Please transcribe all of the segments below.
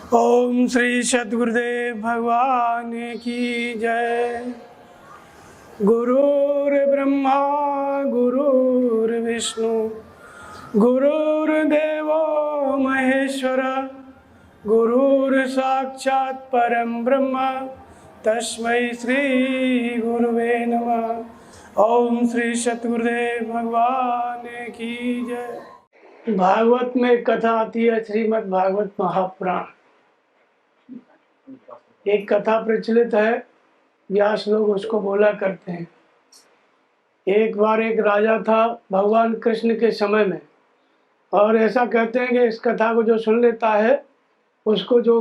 ओम श्री सद्गुरुदेव भगवान की जय। गुरुर्ब्रह्मा गुरुर्विष्णु गुरुर्देवो महेश्वर गुरुर्साक्षात् परम ब्रह्म तस्मै श्री गुरुवे नमः। ओम श्री सद्गुरुदेव भगवान की जय। भागवत में कथा आती है, श्रीमद् भागवत महापुराण। एक कथा प्रचलित है, व्यास लोग उसको बोला करते हैं। एक बार एक राजा था भगवान कृष्ण के समय में, और ऐसा कहते हैं कि इस कथा को जो सुन लेता है उसको जो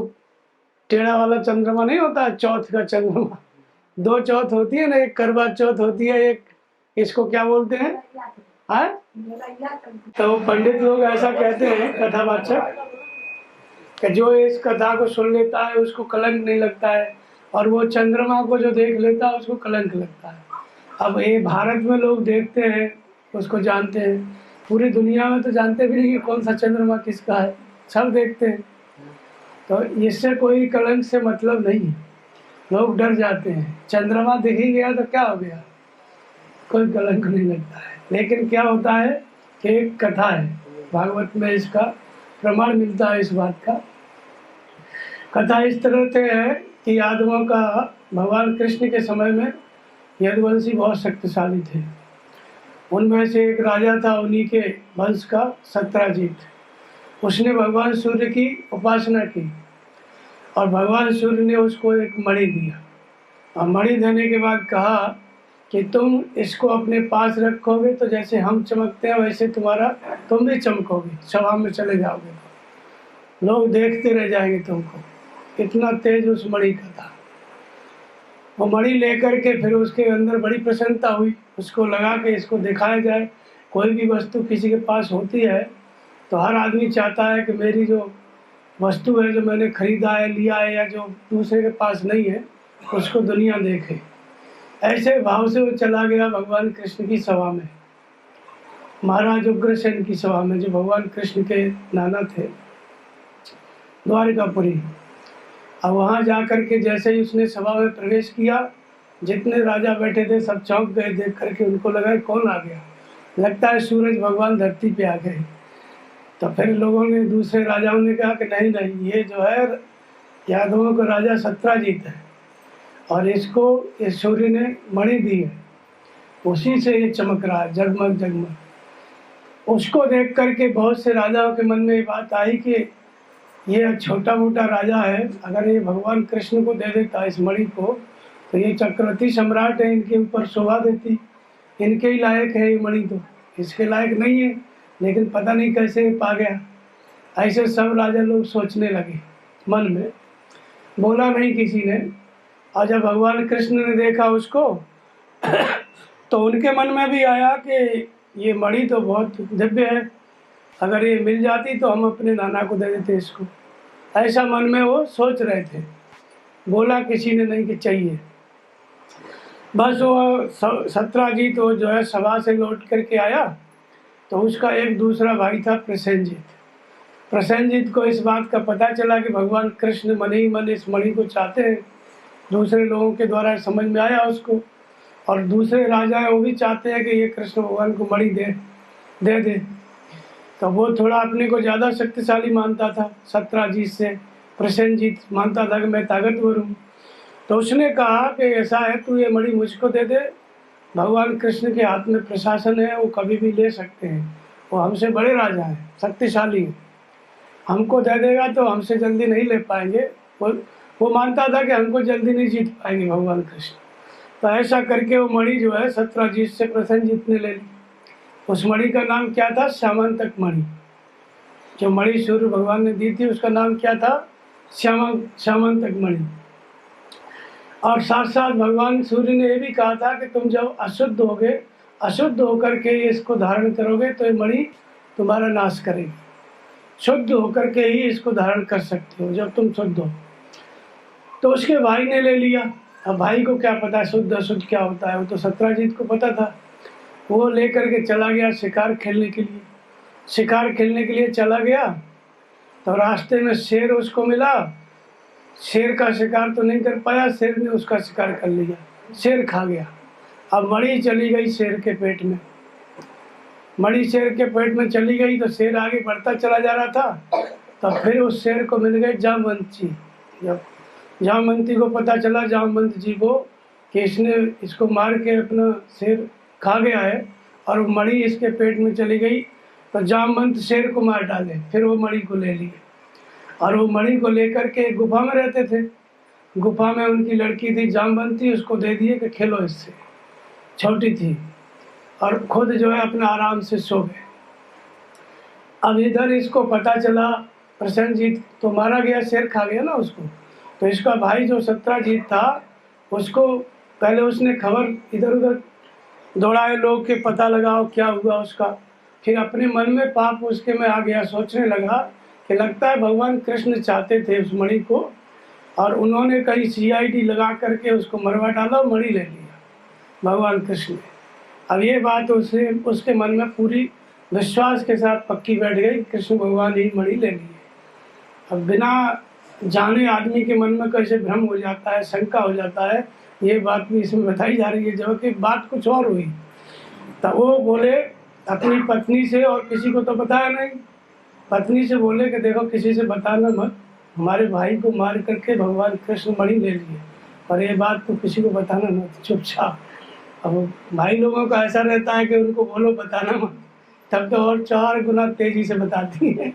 टेढ़ा वाला चंद्रमा नहीं होता, चौथ का चंद्रमा, दो चौथ होती है ना, एक करवा चौथ होती है, एक इसको क्या बोलते हैं, हाँ? तो पंडित लोग ऐसा कहते हैं, कथावाचक, कि जो इस कथा को सुन लेता है उसको कलंक नहीं लगता है, और वो चंद्रमा को जो देख लेता है उसको कलंक लगता है। अब ये भारत में लोग देखते हैं, उसको जानते हैं, पूरी दुनिया में तो जानते भी नहीं कि कौन सा चंद्रमा किसका है, सब देखते हैं। तो इससे कोई कलंक से मतलब नहीं है, लोग डर जाते हैं। चंद्रमा दिख ही गया तो क्या हो गया, कोई कलंक नहीं लगता है। लेकिन क्या होता है कि एक कथा है, भागवत में इसका प्रमाण मिलता है इस बात का। कथा इस तरह से है कि यादवों का भगवान कृष्ण के समय में यदुवंशी बहुत शक्तिशाली थे। उनमें से एक राजा था, उन्हीं के वंश का सत्राजीत। उसने भगवान सूर्य की उपासना की और भगवान सूर्य ने उसको एक मणि दिया, और मणि देने के बाद कहा कि तुम इसको अपने पास रखोगे तो जैसे हम चमकते हैं वैसे तुम भी चमकोगे, सभा में चले जाओगे तो लोग देखते रह जाएंगे तुमको। इतना तेज उस मणि का था। वो मणि लेकर के फिर उसके अंदर बड़ी प्रसन्नता हुई, उसको लगा कि इसको दिखाया जाए। कोई भी वस्तु किसी के पास होती है तो हर आदमी चाहता है कि मेरी जो वस्तु है, जो मैंने खरीदा है, लिया है, या जो दूसरे के पास नहीं है, उसको दुनिया देखे। ऐसे भाव से वो चला गया भगवान कृष्ण की सभा में, महाराज उग्रसेन की सभा में, जो भगवान कृष्ण के नाना थे, द्वारिकापुरी। अब वहाँ जा कर के जैसे ही उसने सभा में प्रवेश किया, जितने राजा बैठे थे सब चौंक गए देख करके। उनको लगा कौन आ गया, लगता है सूरज भगवान धरती पे आ गए। तो फिर लोगों ने, दूसरे राजाओं ने कहा कि नहीं नहीं, ये जो है यादवों का राजा सत्राजीत है, और इसको इस सूर्य ने मणि दी है, उसी से ये चमक रहा है, जगमग जगमग। उसको देख करके बहुत से राजाओं के मन में ये बात आई कि ये छोटा मोटा राजा है, अगर ये भगवान कृष्ण को दे देता इस मणि को तो ये चक्रवर्ती सम्राट है, इनके ऊपर शोभा देती, इनके ही लायक है ये मणि, तो इसके लायक नहीं है, लेकिन पता नहीं कैसे पा गया। ऐसे सब राजा लोग सोचने लगे मन में, बोला नहीं किसी ने। और जब भगवान कृष्ण ने देखा उसको तो उनके मन में भी आया कि ये मणि तो बहुत दिव्य है, अगर ये मिल जाती तो हम अपने नाना को दे देते इसको। ऐसा मन में वो सोच रहे थे, बोला किसी ने नहीं कि चाहिए। बस वो सत्राजीत वो जो है सभा से लौट करके आया, तो उसका एक दूसरा भाई था प्रसेनजीत। प्रसेनजीत को इस बात का पता चला कि भगवान कृष्ण मन ही मन इस मणि को चाहते हैं। दूसरे लोगों के द्वारा समझ में आया उसको, और दूसरे राजा हैं वो भी चाहते हैं कि ये कृष्ण भगवान को मणि दे दे। तो वो थोड़ा अपने को ज़्यादा शक्तिशाली मानता था, सत्राजीत से प्रसेनजीत मानता था कि मैं ताकतवर हूँ। तो उसने कहा कि ऐसा है, तू ये मणि मुझको दे दे, भगवान कृष्ण के हाथ में प्रशासन है, वो कभी भी ले सकते हैं, वो हमसे बड़े राजा हैं, शक्तिशाली हैं, हमको दे देगा तो हमसे जल्दी नहीं ले पाएंगे। वो मानता था कि हमको जल्दी नहीं जीत पाएंगे भगवान कृष्ण। तो ऐसा करके वो मणि जो है सत्राजीत से प्रसेनजीत ने ले ली। उस मणि का नाम क्या था, श्यामांतक मणि। जो मणि सूर्य भगवान ने दी थी उसका नाम क्या था, श्यामांतक मणि। और साथ साथ भगवान सूर्य ने यह भी कहा था कि तुम जब अशुद्ध होगे, अशुद्ध होकर के इसको धारण करोगे तो ये मणि तुम्हारा नाश करेगी। शुद्ध होकर के ही इसको धारण कर सकते हो जब तुम शुद्ध हो। तो उसके भाई ने ले लिया। अब भाई को क्या पता शुद्ध अशुद्ध क्या होता है, वो तो सत्राजीत को पता था। वो लेकर के चला गया शिकार खेलने के लिए। शिकार खेलने के लिए चला गया तो रास्ते में शेर उसको मिला। शेर का शिकार तो नहीं कर पाया, शेर ने उसका शिकार कर लिया, शेर खा गया। अब मणि चली गई शेर के पेट में। मणि शेर के पेट में चली गई तो शेर आगे बढ़ता चला जा रहा था। तो फिर उस शेर को मिल गए जामवंत जी। जब जामवंत को पता चला, जामवंत जी को, कि इसने इसको मार के अपना शेर खा गया है और वो मणि इसके पेट में चली गई, तो जामवंत शेर को मार डाले। फिर वो मणि को ले लिए और वो मणि को लेकर के एक गुफा में रहते थे। गुफा में उनकी लड़की थी जामवंती, उसको दे दिए कि खेलो इससे, छोटी थी, और खुद जो है अपना आराम से सो गए। अब इधर इसको पता चला, प्रसन्नजीत तो मारा गया, शेर खा गया ना उसको। तो इसका भाई जो सत्राजीत था, उसको पहले उसने खबर इधर उधर दौड़ाए लोग के, पता लगाओ क्या हुआ उसका। फिर अपने मन में पाप उसके में आ गया, सोचने लगा कि लगता है भगवान कृष्ण चाहते थे उस मणि को, और उन्होंने कहीं CID लगा करके उसको मरवा डाला, मणि ले लिया भगवान कृष्ण ने। अब ये बात उसके मन में पूरी विश्वास के साथ पक्की बैठ गई, कृष्ण भगवान ही मणि ले लिए। अब बिना जाने आदमी के मन में कैसे भ्रम हो जाता है, शंका हो जाता है, ये बात भी इसमें बताई जा रही है। जबकि बात कुछ और हुई। तब वो बोले अपनी पत्नी से, और किसी को तो बताया नहीं, पत्नी से बोले कि देखो किसी से बताना मत, हमारे भाई को मार करके भगवान कृष्ण मणि ले लिए, और ये बात तो किसी को बताना मत, चुपचाप। अब भाई लोगों का ऐसा रहता है कि उनको बोलो बताना मत, तब तो और 4 गुना तेजी से बताती है।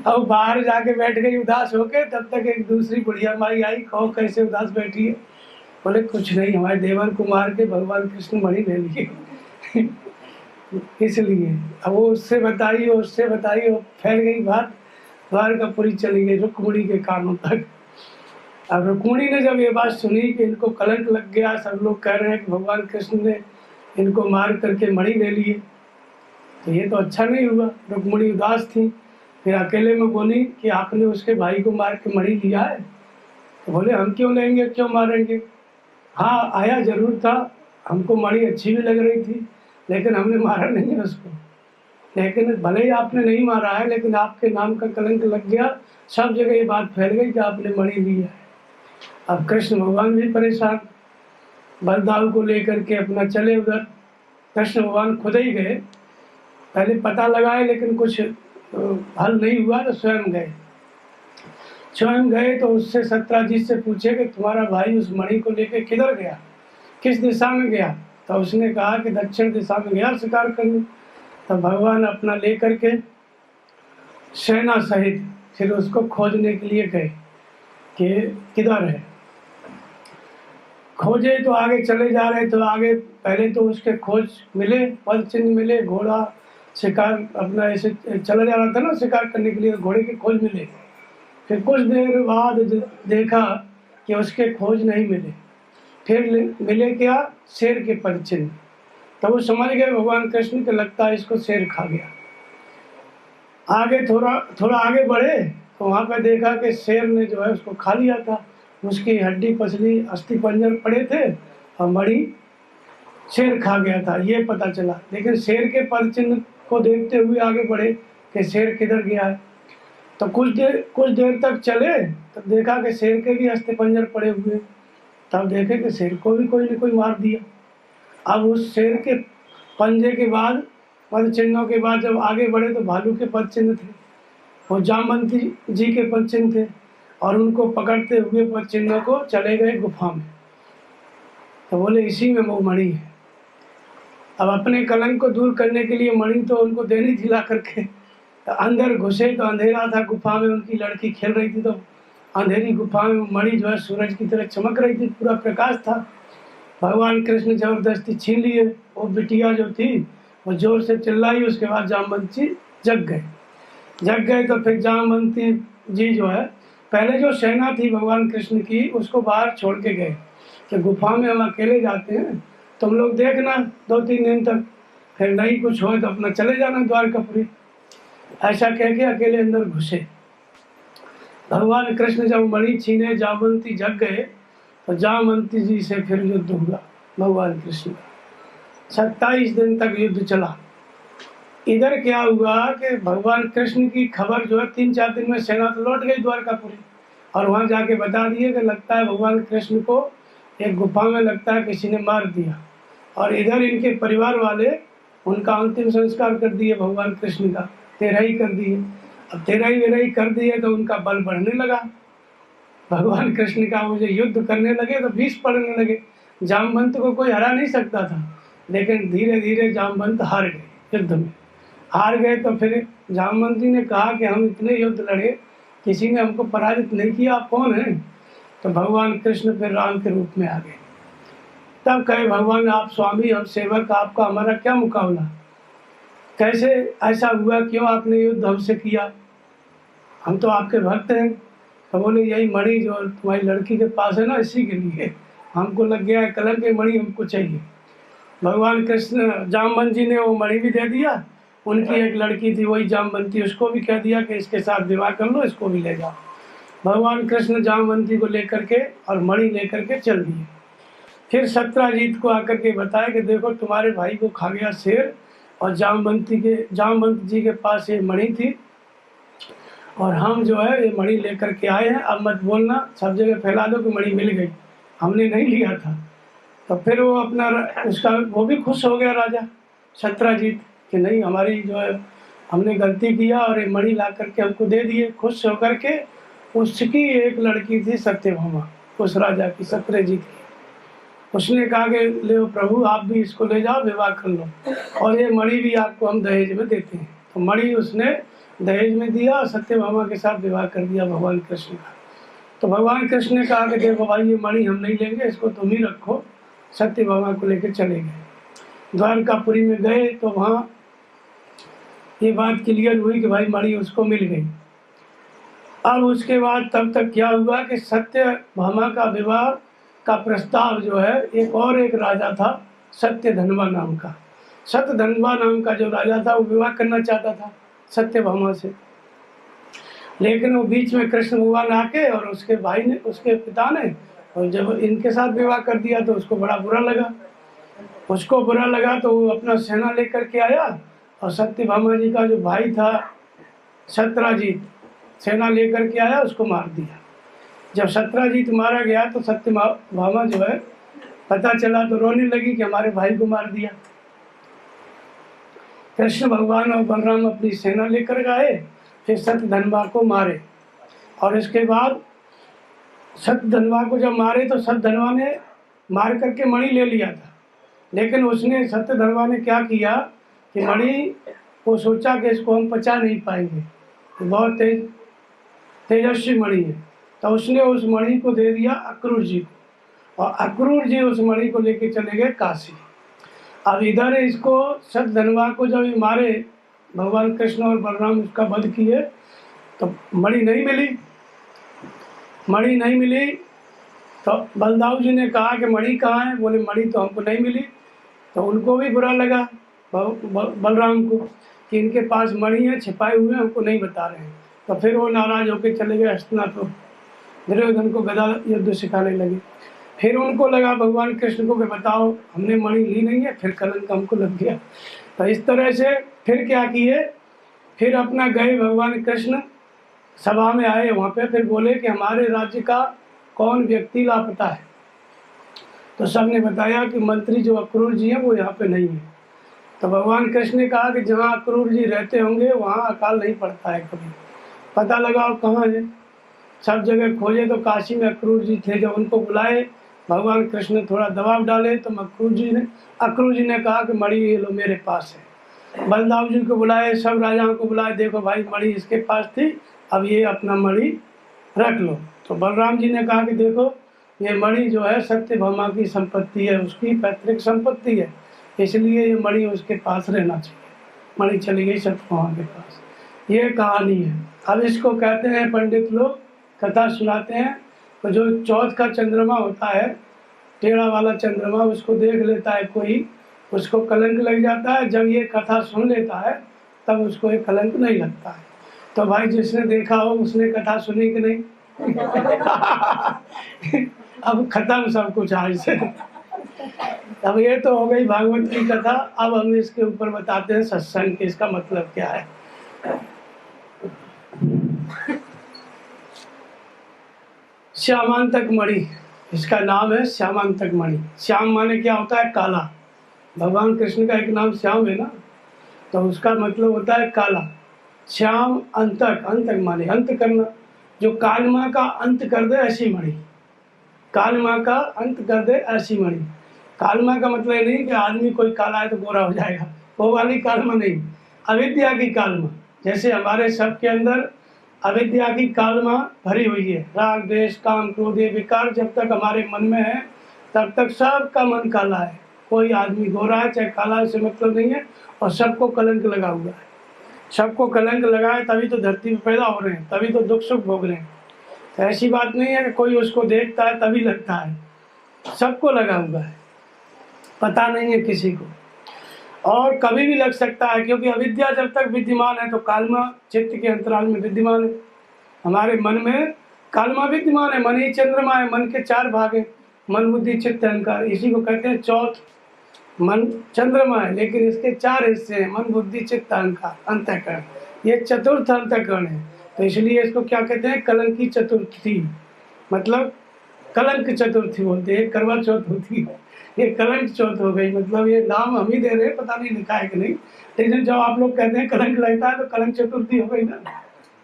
अब बाहर जाके बैठ गई उदास होके, तब तक एक दूसरी बुढ़िया माई आई, कहो कैसे उदास बैठी है। बोले कुछ नहीं, हमारे देवर को मार के भगवान कृष्ण मणि ले लिए। इसलिए अब वो उससे बताई, वो फैल गई बात, द्वारकापुरी चली गई रुक्मिणी के कानों तक। अब रुक्मिणी ने जब ये बात सुनी कि इनको कलंक लग गया, सब लोग कह रहे हैं कि भगवान कृष्ण ने इनको मार करके मणि ले लिए, तो ये तो अच्छा नहीं हुआ। रुक्मिणी उदास थी, फिर अकेले में बोली कि आपने उसके भाई को मार के मणि लिया है। तो बोले हम क्यों लेंगे, क्यों मारेंगे। हाँ आया जरूर था, हमको मणि अच्छी भी लग रही थी, लेकिन हमने मारा नहीं है उसको। लेकिन भले ही आपने नहीं मारा है, लेकिन आपके नाम का कलंक लग गया, सब जगह ये बात फैल गई कि आपने मणि लिया है। अब कृष्ण भगवान भी परेशान, बलदाऊ को लेकर के अपना चले उधर। कृष्ण भगवान खुद ही गए, पहले पता लगाए लेकिन कुछ हल नहीं हुआ, तो स्वयं गए। तो उससे सत्राजीत से पूछे कि तुम्हारा भाई उस मणि को लेकर किधर गया, किस दिशा में गया। तो उसने कहा कि दक्षिण दिशा में गया शिकार करने। तब भगवान अपना लेकर के सेना सहित फिर उसको खोजने के लिए गए कि किधर है। खोजे तो आगे चले जा रहे, तो आगे पहले तो उसके खोज मिले, पद चिन्ह मिले, घोड़ा शिकार अपना ऐसे चला जा रहा था ना शिकार करने के लिए, घोड़े के खोज मिले। फिर कुछ देर बाद देखा कि उसके खोज नहीं मिले, फिर मिले क्या, शेर के पद चिन्ह। तो वो समझ गए भगवान कृष्ण के लगता है इसको शेर खा गया। आगे थोड़ा आगे बढ़े तो वहाँ पे देखा कि शेर ने जो है उसको खा लिया था, उसकी हड्डी पसली अस्थि पंजर पड़े थे और मणि शेर खा गया था, ये पता चला। लेकिन शेर के पद चिन्ह को देखते हुए आगे बढ़े कि शेर किधर गया है। तो कुछ देर तक चले तो देखा कि शेर के भी अस्थि पंजर पड़े हुए, तब देखे कि शेर को भी कोई न कोई मार दिया। अब उस शेर के पंजे के बाद, पद चिन्हों के बाद जब आगे बढ़े तो भालू के पद चिन्ह थे, वो जामवंती जी के पद चिन्ह थे, और उनको पकड़ते हुए पद चिन्हों को चले गए गुफा में। तो बोले इसी में वो मणि है। अब अपने कलंक को दूर करने के लिए मणि तो उनको देनी थी ला करके। तो अंदर घुसे तो अंधेरा था गुफा में, उनकी लड़की खेल रही थी, तो अंधेरी गुफा में मणि जो है सूरज की तरह चमक रही थी, पूरा प्रकाश था। भगवान कृष्ण जबरदस्ती छीन लिए। वो बिटिया जो थी वो जोर से चिल्लाई, उसके बाद जामवंती जग गए। तो फिर जामवंती जी जो है, पहले जो सेना थी भगवान कृष्ण की उसको बाहर छोड़ के गए कि गुफा में हम अकेले जाते हैं, तुम लोग देखना 2-3 दिन तक, फिर नहीं कुछ हो तो अपना चले जाना द्वारकापुरी। ऐसा कह के अकेले अंदर घुसे। भगवान कृष्ण जब मणि छीने जामवंती जग गए तो जामवंती जी से फिर युद्ध हुआ भगवान कृष्ण का। 27 दिन तक युद्ध चला। इधर क्या हुआ कि भगवान कृष्ण की खबर जो है 3-4 दिन में सेना तो लौट गई द्वारकापुरी, और वहाँ जाके बता दिए कि लगता है भगवान कृष्ण को एक गुफा में लगता है किसी ने मार दिया। और इधर इनके परिवार वाले उनका अंतिम संस्कार कर दिए भगवान कृष्ण का, तेरही कर दिए। अब तेरही वेरही कर दिए तो उनका बल बढ़ने लगा, भगवान कृष्ण का मुझे युद्ध करने लगे तो विष पड़ने लगे। जामवंत को कोई हरा नहीं सकता था, लेकिन धीरे धीरे जामवंत हार गए, युद्ध में हार गए। तो फिर जामवंत जी ने कहा कि हम इतने युद्ध लड़े, किसी ने हमको पराजित नहीं किया, आप कौन हैं? तो भगवान कृष्ण फिर राम के रूप में आ गए। तब कहे भगवान आप स्वामी, हम सेवक, आपका हमारा क्या मुकाबला, कैसे ऐसा हुआ, क्यों आपने युद्ध हमसे किया, हम तो आपके भक्त हैं। तो बोले यही मणि जो तुम्हारी लड़की के पास है ना, इसी के लिए हमको लग गया है कलंक, की मणि हमको चाहिए। भगवान कृष्ण जामवंत जी ने वो मणि भी दे दिया। उनकी एक लड़की थी वही जामवंती, उसको भी कह दिया कि इसके साथ विवाह कर लो, इसको भी ले जाओ। भगवान कृष्ण जामवंती को लेकर के और मणि लेकर के चल दिए। फिर सत्राजीत को आकर के बताया कि देखो तुम्हारे भाई को खा गया शेर, और जामवंत जी के पास ये मणि थी, और हम जो है ये मणि लेकर के आए हैं, अब मत बोलना, सब जगह फैला दो कि मणि मिल गई, हमने नहीं लिया था। तो फिर वो अपना उसका वो भी खुश हो गया राजा सत्राजीत कि नहीं हमारी जो है हमने गलती किया और ये मणि ला करके हमको दे दिए। खुश होकर के उसकी एक लड़की थी सत्यभामा, उस राजा की सत्यजीत की, उसने कहा कि ले प्रभु आप भी इसको ले जाओ, विवाह कर लो, और ये मणि भी आपको हम दहेज में देते हैं। तो मणि उसने दहेज में दिया और सत्यभामा के साथ विवाह कर दिया भगवान कृष्ण का। तो भगवान कृष्ण ने कहा कि देखो भाई ये मणि हम नहीं लेंगे, इसको तुम ही रखो। सत्यभामा को लेकर चले गए, द्वारकापुरी में गए तो वहाँ ये बात क्लियर हुई कि भाई मणि उसको मिल गई। अब उसके बाद तब तक क्या हुआ कि सत्यभामा का विवाह का प्रस्ताव जो है एक राजा था सत्यधनवा नाम का। सत्यधनवा नाम का जो राजा था वो विवाह करना चाहता था सत्यभामा से, लेकिन वो बीच में कृष्ण भगवान आके और उसके भाई ने, उसके पिता ने, और जब इनके साथ विवाह कर दिया तो उसको बड़ा बुरा लगा। उसको बुरा लगा तो वो अपना सेना लेकर के आया, और सत्यभामा जी का जो भाई था सत्राजीत सेना लेकर के आया, उसको मार दिया। जब सत्राजीत मारा गया तो सत्यभामा जो है पता चला तो रोने लगी कि हमारे भाई को मार दिया। कृष्ण भगवान और बलराम अपनी सेना लेकर गए, फिर सत्यधनवा को मारे, और इसके बाद सत्यधनवा को जब मारे तो सत्यधनवा ने मार करके मणि ले लिया था, लेकिन उसने सत्यधनवा ने क्या किया कि मणि को सोचा कि इसको हम पचा नहीं पाएंगे, बहुत तेजस्वी मणि है, तो उसने उस मणि को दे दिया अक्रूर जी को, और अक्रूर जी उस मणि को लेके चले गए काशी। अब इधर इसको सत्यधनवा को जब ये मारे भगवान कृष्ण और बलराम उसका वध किए तो मणि नहीं मिली। मणि नहीं मिली तो बलदाऊ जी ने कहा कि मणि कहाँ है, बोले मणि तो हमको नहीं मिली। तो उनको भी बुरा लगा बलराम को कि इनके पास मणि है, छिपाए हुए हमको नहीं बता रहे हैं। तो फिर वो नाराज होकर चले गए हस्तिनापुर, दुर्योधन को गदा युद्ध सिखाने लगे। फिर उनको लगा भगवान कृष्ण को कि बताओ हमने मणि ली नहीं है, फिर कलंक हमको लग गया। तो इस तरह से फिर क्या किए, फिर अपना गए भगवान कृष्ण सभा में आए, वहाँ पे फिर बोले कि हमारे राज्य का कौन व्यक्ति लापता है। तो सबने बताया कि मंत्री जो अक्रूर जी हैं वो यहाँ पे नहीं है। तो भगवान कृष्ण ने कहा कि जहाँ अक्रूर जी रहते होंगे वहाँ अकाल नहीं पड़ता है कभी, पता लगाओ कहाँ है। सब जगह खोजे तो काशी में अक्रूर जी थे। जब उनको बुलाए भगवान कृष्ण ने थोड़ा दबाव डाले तो अक्रूर जी ने कहा कि मणि ये लो मेरे पास है। बलदाऊ जी को बुलाए, सब राजाओं को बुलाए, देखो भाई मणि इसके पास थी, अब ये अपना मणि रख लो। तो बलराम जी ने कहा कि देखो ये मणि जो है सत्यभामा की संपत्ति है, उसकी पैतृक संपत्ति है, इसलिए ये मणि उसके पास रहना चाहिए। मणि चली गई सत्यभामा के पास। ये कहानी है। अब इसको कहते हैं पंडित लोग, कथा सुनाते हैं, तो जो चौथ का चंद्रमा होता है, टेढ़ा वाला चंद्रमा, उसको देख लेता है कोई, उसको कलंक लग जाता है। जब ये कथा सुन लेता है तब उसको ये कलंक नहीं लगता है। तो भाई जिसने देखा हो उसने कथा सुनी कि नहीं? अब खत्म सब कुछ आज से। अब ये तो हो गई भागवत की कथा। अब हम इसके ऊपर बताते हैं सत्संग के, इसका मतलब क्या है। श्यामांतक मणि, इसका नाम है श्यामांतक मणि। श्याम माने क्या होता है? काला। भगवान कृष्ण का एक नाम श्याम है ना, तो उसका मतलब होता है काला। श्याम अंतक, अंतक माने अंत करना, जो कालमा का अंत कर दे ऐसी मणि। कालमा का अंत कर दे ऐसी मणि। कालमा का मतलब नहीं कि आदमी कोई काला है तो गोरा हो जाएगा, वो वाली कालमा नहीं। अविद्या की कालमा, जैसे हमारे सब के अंदर अविद्या की कालमा भरी हुई है। राग द्वेष काम क्रोध ये विकार जब तक हमारे मन में है तब तक सबका मन काला है। कोई आदमी गोरा है चाहे काला है, से मतलब नहीं है। और सबको कलंक लगा हुआ है। सबको कलंक लगा है तभी तो धरती पर पैदा हो रहे हैं, तभी तो दुख सुख भोग रहे हैं। तो ऐसी बात नहीं है कि कोई उसको देखता है तभी लगता है, सबको लगा हुआ है, पता नहीं है किसी को। और कभी भी लग सकता है, क्योंकि अविद्या जब तक विद्यमान है तो कालमा चित्त के अंतराल में विद्यमान है। हमारे मन में कालमा विद्यमान है। मन ही चंद्रमा है। मन के 4 भाग हैं, मन बुद्धि चित्त अहंकार। इसी को कहते हैं चौथ। मन चंद्रमा है लेकिन इसके 4 हिस्से हैं, मन बुद्धि चित्त अहंकार अंतःकरण। ये चतुर्थ अंतःकरण है, तो इसलिए इसको क्या कहते हैं? कलंकी चतुर्थी, मतलब कलंक चतुर्थी बोलते हैं। करवा चौथ होती है, ये कलंक चौथ हो गई। मतलब ये नाम हम ही दे रहे हैं, पता नहीं लिखा है कि नहीं, लेकिन जब आप लोग कहते हैं कलंक लगता है तो कलंक चतुर्थी हो गई ना,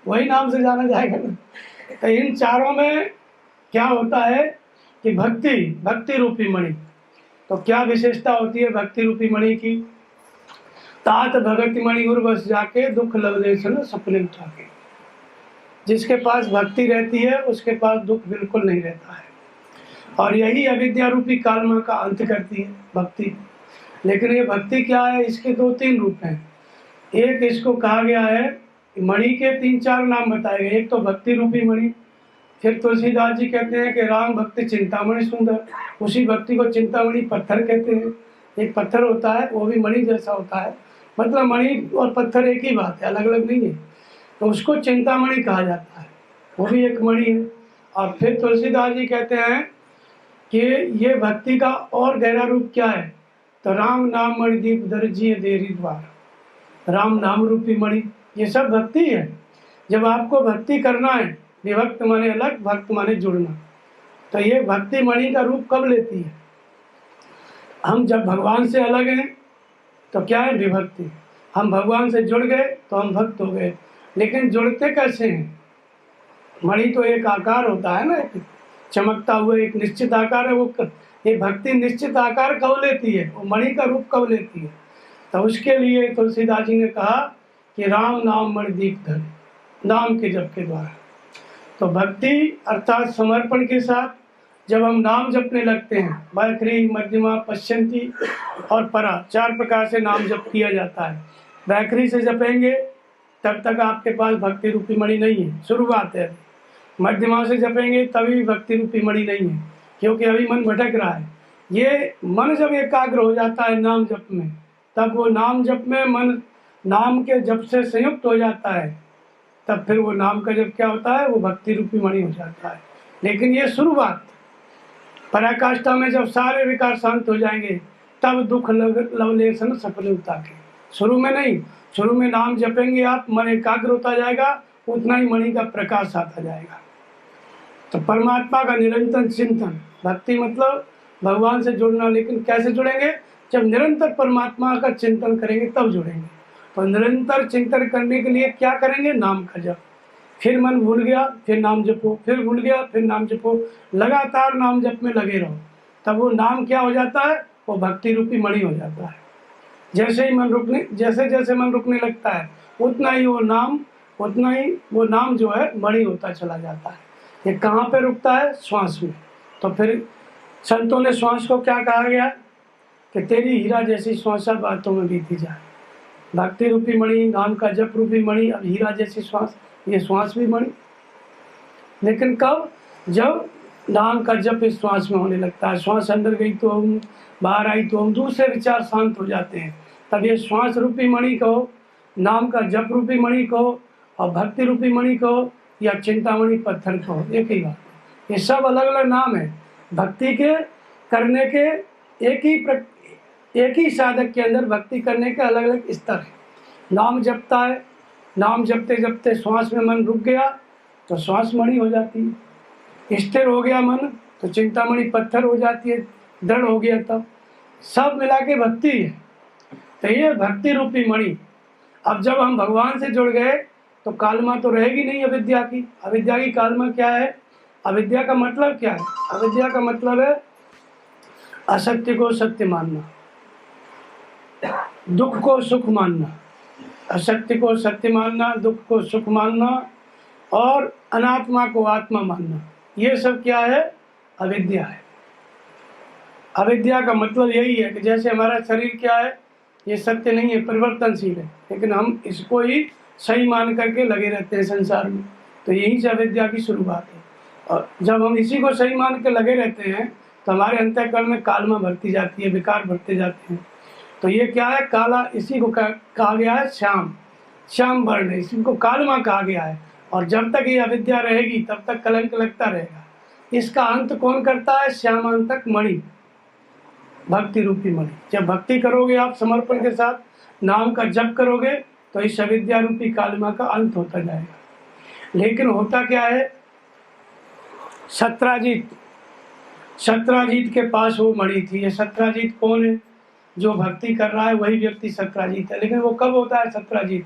वही नाम से जाना जाएगा ना। तो इन चारों में क्या होता है कि भक्ति, भक्ति रूपी मणि। तो क्या विशेषता होती है भक्ति रूपी मणि की? तात भगति मणि उर बस जाके दुख लवलेशन सपने उठा के। जिसके पास भक्ति रहती है उसके पास दुख बिल्कुल नहीं रहता है। और यही अविद्या रूपी कालमा का अंत करती है भक्ति। लेकिन ये भक्ति क्या है? इसके 2-3 रूप हैं। एक इसको कहा गया है, मणि के 3-4 नाम बताए गए। एक तो भक्ति रूपी मणि, फिर तुलसीदास जी कहते हैं कि राम भक्ति चिंतामणि सुंदर। उसी भक्ति को चिंतामणि पत्थर कहते हैं। एक पत्थर होता है वो भी मणि जैसा होता है, मतलब मणि और पत्थर एक ही बात है, अलग अलग नहीं है। तो उसको चिंतामणि कहा जाता है, वो भी एक मणि है। और फिर तुलसीदास जी कहते हैं कि ये भक्ति का और गहरा रूप क्या है? तो राम नाम मणि दीप दर्जी देरी द्वार। राम नाम रूपी मणि, ये सब भक्ति है। जब आपको भक्ति करना है, विभक्त माने अलग, भक्त माने जुड़ना, तो ये भक्ति मणि का रूप कब लेती है? हम जब भगवान से अलग हैं तो क्या है? विभक्ति। हम भगवान से जुड़ गए तो हम भक्त हो गए। लेकिन जुड़ते कैसे हैं? मणि तो एक आकार होता है ना, एक चमकता हुआ एक निश्चित आकार है। वो ये भक्ति निश्चित आकार कब लेती है? वो मणि का रूप कब लेती है? तो उसके लिए तुलसीदास जी ने कहा कि राम नाम मणि दीप धर, नाम के जप के द्वारा। तो भक्ति अर्थात समर्पण के साथ जब हम नाम जपने लगते हैं, वैखरी मध्यमा पश्यंती और परा 4 प्रकार से नाम जप किया जाता है। वैखरी से जपेंगे तब तक आपके पास भक्ति रूपी मणि नहीं है, शुरुआत है। मध्यमा से जपेंगे तभी भक्ति रूपी मणि नहीं है, क्योंकि अभी मन भटक रहा है। ये मन जब एकाग्र हो जाता है नाम जप में, तब वो नाम जप में मन नाम के जप से संयुक्त हो जाता है, तब फिर वो नाम का जप क्या होता है? वो भक्ति रूपी मणि हो जाता है। लेकिन ये शुरुआत, पराकाष्ठा में जब सारे विकार शांत हो जाएंगे तब दुख लवलेशन सफल उताके। शुरू में नहीं, शुरू में नाम जपेंगे आप, मन एकाग्र होता जाएगा, उतना ही मणि का प्रकाश आता जाएगा। तो परमात्मा का निरंतर चिंतन, भक्ति मतलब भगवान से जुड़ना। लेकिन कैसे जुड़ेंगे? जब निरंतर परमात्मा का चिंतन करेंगे तब जुड़ेंगे। तो निरंतर चिंतन करने के लिए क्या करेंगे? नाम का जप। फिर मन भूल गया, फिर नाम जपो, फिर भूल गया, फिर नाम जपो, लगातार नाम जप में लगे रहो। तब वो नाम क्या हो जाता है? वो भक्ति रूपी मणि हो जाता है। जैसे ही मन रुकने, जैसे जैसे मन रुकने लगता है उतना ही वो नाम जो है मणि होता चला जाता है। ये कहाँ पे रुकता है? श्वास में। तो फिर संतों ने श्वास को क्या कहा गया कि तेरी हीरा जैसी श्वास बातों में बीती जाए। भक्ति रूपी मणि, नाम का जप रूपी मणि, अब हीरा जैसी श्वास, ये श्वास भी मणि। लेकिन कब? जब नाम का जप इस श्वास में होने लगता है। श्वास अंदर गई तो हम, बाहर आई तो हम, दूसरे विचार शांत हो जाते हैं। तब ये श्वास रूपी मणि कहो, नाम का जप रूपी मणि कहो, और भक्ति रूपी मणि कहो, या चिंतामणि पत्थर कहो, एक ही बात। ये सब अलग अलग नाम है। भक्ति के करने के एक ही साधक के अंदर भक्ति करने के अलग अलग स्तर है। नाम जपता है, नाम जपते जपते श्वास में मन रुक गया तो श्वास मणि हो जाती है, स्थिर हो गया मन तो चिंतामणि पत्थर हो जाती है, दृढ़ हो गया तब सब मिला के भक्ति है। तो ये भक्ति रूपी मणि। अब जब हम भगवान से जुड़ गए तो कालमा तो रहेगी नहीं अविद्या की। अविद्या की कालमा क्या है? अविद्या का मतलब क्या है? अविद्या का मतलब है असत्य को सत्य मानना, दुख को सुख मानना, असत्य को सत्य मानना, दुख को सुख मानना और अनात्मा को आत्मा मानना। ये सब क्या है? अविद्या है। अविद्या का मतलब यही है कि जैसे हमारा शरीर क्या है, ये सत्य नहीं है, परिवर्तनशील है, लेकिन हम इसको ही सही मान करके लगे रहते हैं संसार में। तो यही से अविद्या की शुरुआत है। और जब हम इसी को सही मान के लगे रहते हैं तो हमारे अंतःकरण में कालमा बढ़ती जाती है, विकार बढ़ते जाते हैं। तो ये क्या है? काला, इसी को कहा गया है श्याम, श्याम वर्ण, इसी को कालमा कहा गया है। और जब तक ये अविद्या रहेगी तब तक कलंक लगता रहेगा। इसका अंत कौन करता है? श्यामांतक मणि, भक्ति रूपी मणि। जब भक्ति करोगे आप समर्पण के साथ, नाम का जप करोगे तो इस अविद्या रूपी कालमा का अंत होता जाएगा। लेकिन होता क्या है? सत्राजीत, सत्राजीत के पास वो मणि थी। ये सत्राजीत कौन है? जो भक्ति कर रहा है वही व्यक्ति सत्राजीत है। लेकिन वो कब होता है सत्राजीत?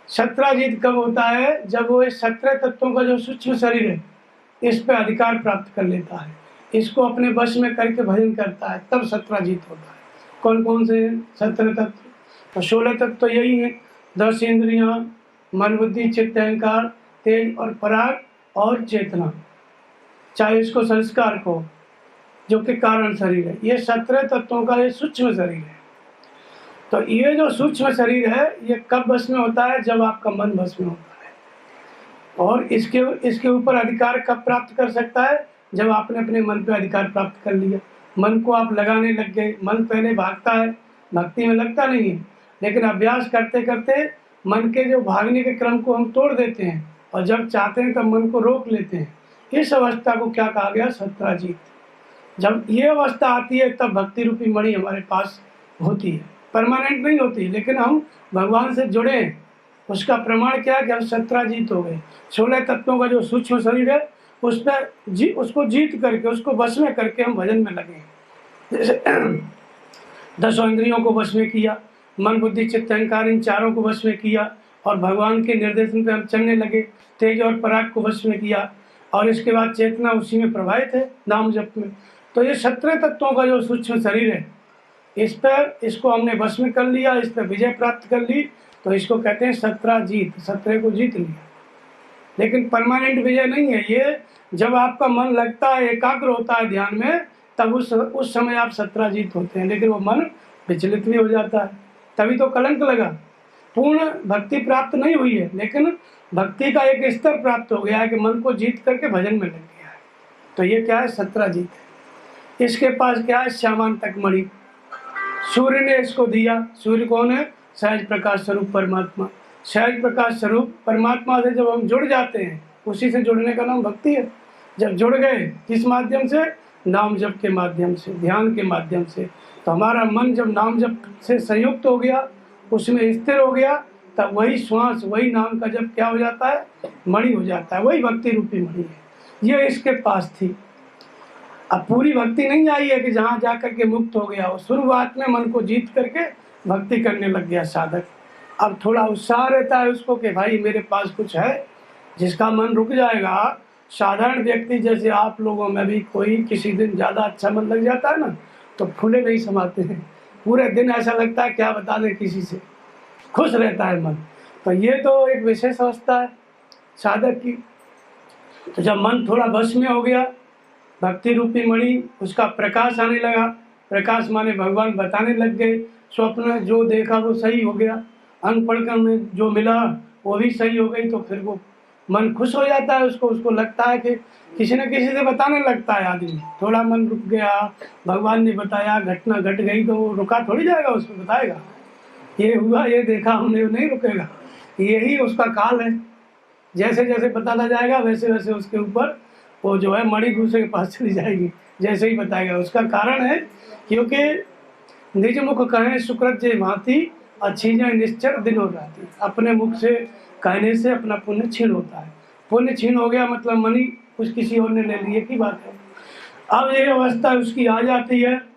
सत्राजीत कब होता है? जब वो इस 17 तत्वों का जो सूक्ष्म शरीर है इस पर अधिकार प्राप्त कर लेता है, इसको अपने वश में करके भजन करता है, तब सत्राजीत होता है। कौन कौन से 17 तत्व? तो 16 तत्व तो यही है, 10 इंद्रियां, मन बुद्धि चित्त अहंकार, तेज और पराग और चेतना, चाहे इसको संस्कार को, जो कि कारण शरीर है। ये 17 तत्वों का ये सूक्ष्म शरीर है। तो ये जो सूक्ष्म शरीर है ये कब वश में होता है? जब आपका मन वश में होता है। और इसके ऊपर अधिकार कब प्राप्त कर सकता है? जब आपने अपने मन पे अधिकार प्राप्त कर लिया, मन को आप लगाने लग गए। मन पहले भागता है, भक्ति में लगता नहीं है, लेकिन अभ्यास करते करते मन के जो भागने के क्रम को हम तोड़ देते हैं और जब चाहते हैं तब मन को रोक लेते हैं। इस अवस्था को क्या कहा गया? सत्राजीत। जब ये अवस्था आती है तब भक्ति रूपी मणि हमारे पास होती है। परमानेंट नहीं होती, लेकिन हम भगवान से जुड़े हैं। उसका प्रमाण क्या है कि हम सत्राजीत हो गए। 16 तत्वों का जो सूक्ष्म शरीर है उस पर उसको जीत करके, उसको वश में करके हम भजन में लगे। जैसे 10 इंद्रियों को वश में किया, मन बुद्धि चित्त अहंकार इन चारों को वश में किया और भगवान के निर्देशन पे हम चलने लगे। तेज और पराग को वश में किया और इसके बाद चेतना उसी में प्रभावित है नाम जप में। तो ये 17 तत्वों का जो सूक्ष्म शरीर है इसको हमने वश में कर लिया, इस पर विजय प्राप्त कर ली, तो इसको कहते हैं सत्राजीत। 17 को जीत लिया। लेकिन परमानेंट विजय नहीं है ये। जब आपका मन लगता है, एकाग्र होता है ध्यान में, तब उस समय आप सत्राजीत होते हैं। लेकिन वो मन विचलित भी हो जाता है, तभी तो कलंक लगा। पूर्ण भक्ति प्राप्त नहीं हुई है, लेकिन भक्ति का एक स्तर प्राप्त हो गया है कि मन को जीत करके भजन में लग गया है। तो ये क्या है? सत्राजीत है। इसके पास क्या है? श्यामांतक मणि। सूर्य ने इसको दिया। सूर्य कौन है? सहज प्रकाश स्वरूप परमात्मा। सहज प्रकाश स्वरूप परमात्मा से जब हम जुड़ जाते हैं, उसी से जुड़ने का नाम भक्ति है। जब जुड़ गए, किस माध्यम से? नाम जप के माध्यम से, ध्यान के माध्यम से। तो हमारा मन जब नाम जप से संयुक्त हो गया, उसमें स्थिर हो गया, तब वही श्वास, वही नाम का जप क्या हो जाता है? मणि हो जाता है। वही भक्ति रूपी मणि है। ये इसके पास थी। अब पूरी भक्ति नहीं आई है कि जहाँ जा करके मुक्त हो गया। वो शुरुआत में मन को जीत करके भक्ति करने लग गया साधक। अब थोड़ा उत्साह रहता है उसको कि भाई मेरे पास कुछ है जिसका मन रुक जाएगा। साधारण व्यक्ति जैसे आप लोगों में भी कोई किसी दिन ज़्यादा अच्छा मन लग जाता है ना, तो फूले नहीं समाते हैं। पूरे दिन ऐसा लगता है क्या बता दें, किसी से खुश रहता है मन। तो ये तो एक विशेष अवस्था है साधक की। तो जब मन थोड़ा बस में हो गया, भक्ति रूपी मणि, उसका प्रकाश आने लगा। प्रकाश माने भगवान बताने लग गए। स्वप्न जो देखा वो सही हो गया, अनपढ़ में जो मिला वो भी सही हो गई। तो फिर वो मन खुश हो जाता है। उसको लगता है कि किसी न किसी से बताने लगता है आदमी। थोड़ा मन रुक गया, भगवान ने बताया, घटना घट गई, तो वो रुका थोड़ी जाएगा, उसको बताएगा ये हुआ, ये देखा हमने, नहीं रुकेगा। यही उसका काल है। जैसे जैसे बताता जाएगा वैसे वैसे उसके ऊपर वो जो है मणि दूसरे के पास चली जाएगी, जैसे ही बताया गया। उसका कारण है क्योंकि निज मुख कहें सुकृत जे भांति अच्छी जाए निश्चर दिन हो जाती। अपने मुख से कहने से अपना पुण्य छीन होता है। पुण्य छीन हो गया मतलब मणि कुछ किसी और ने ले लिए की बात है। अब ये अवस्था उसकी आ जाती है।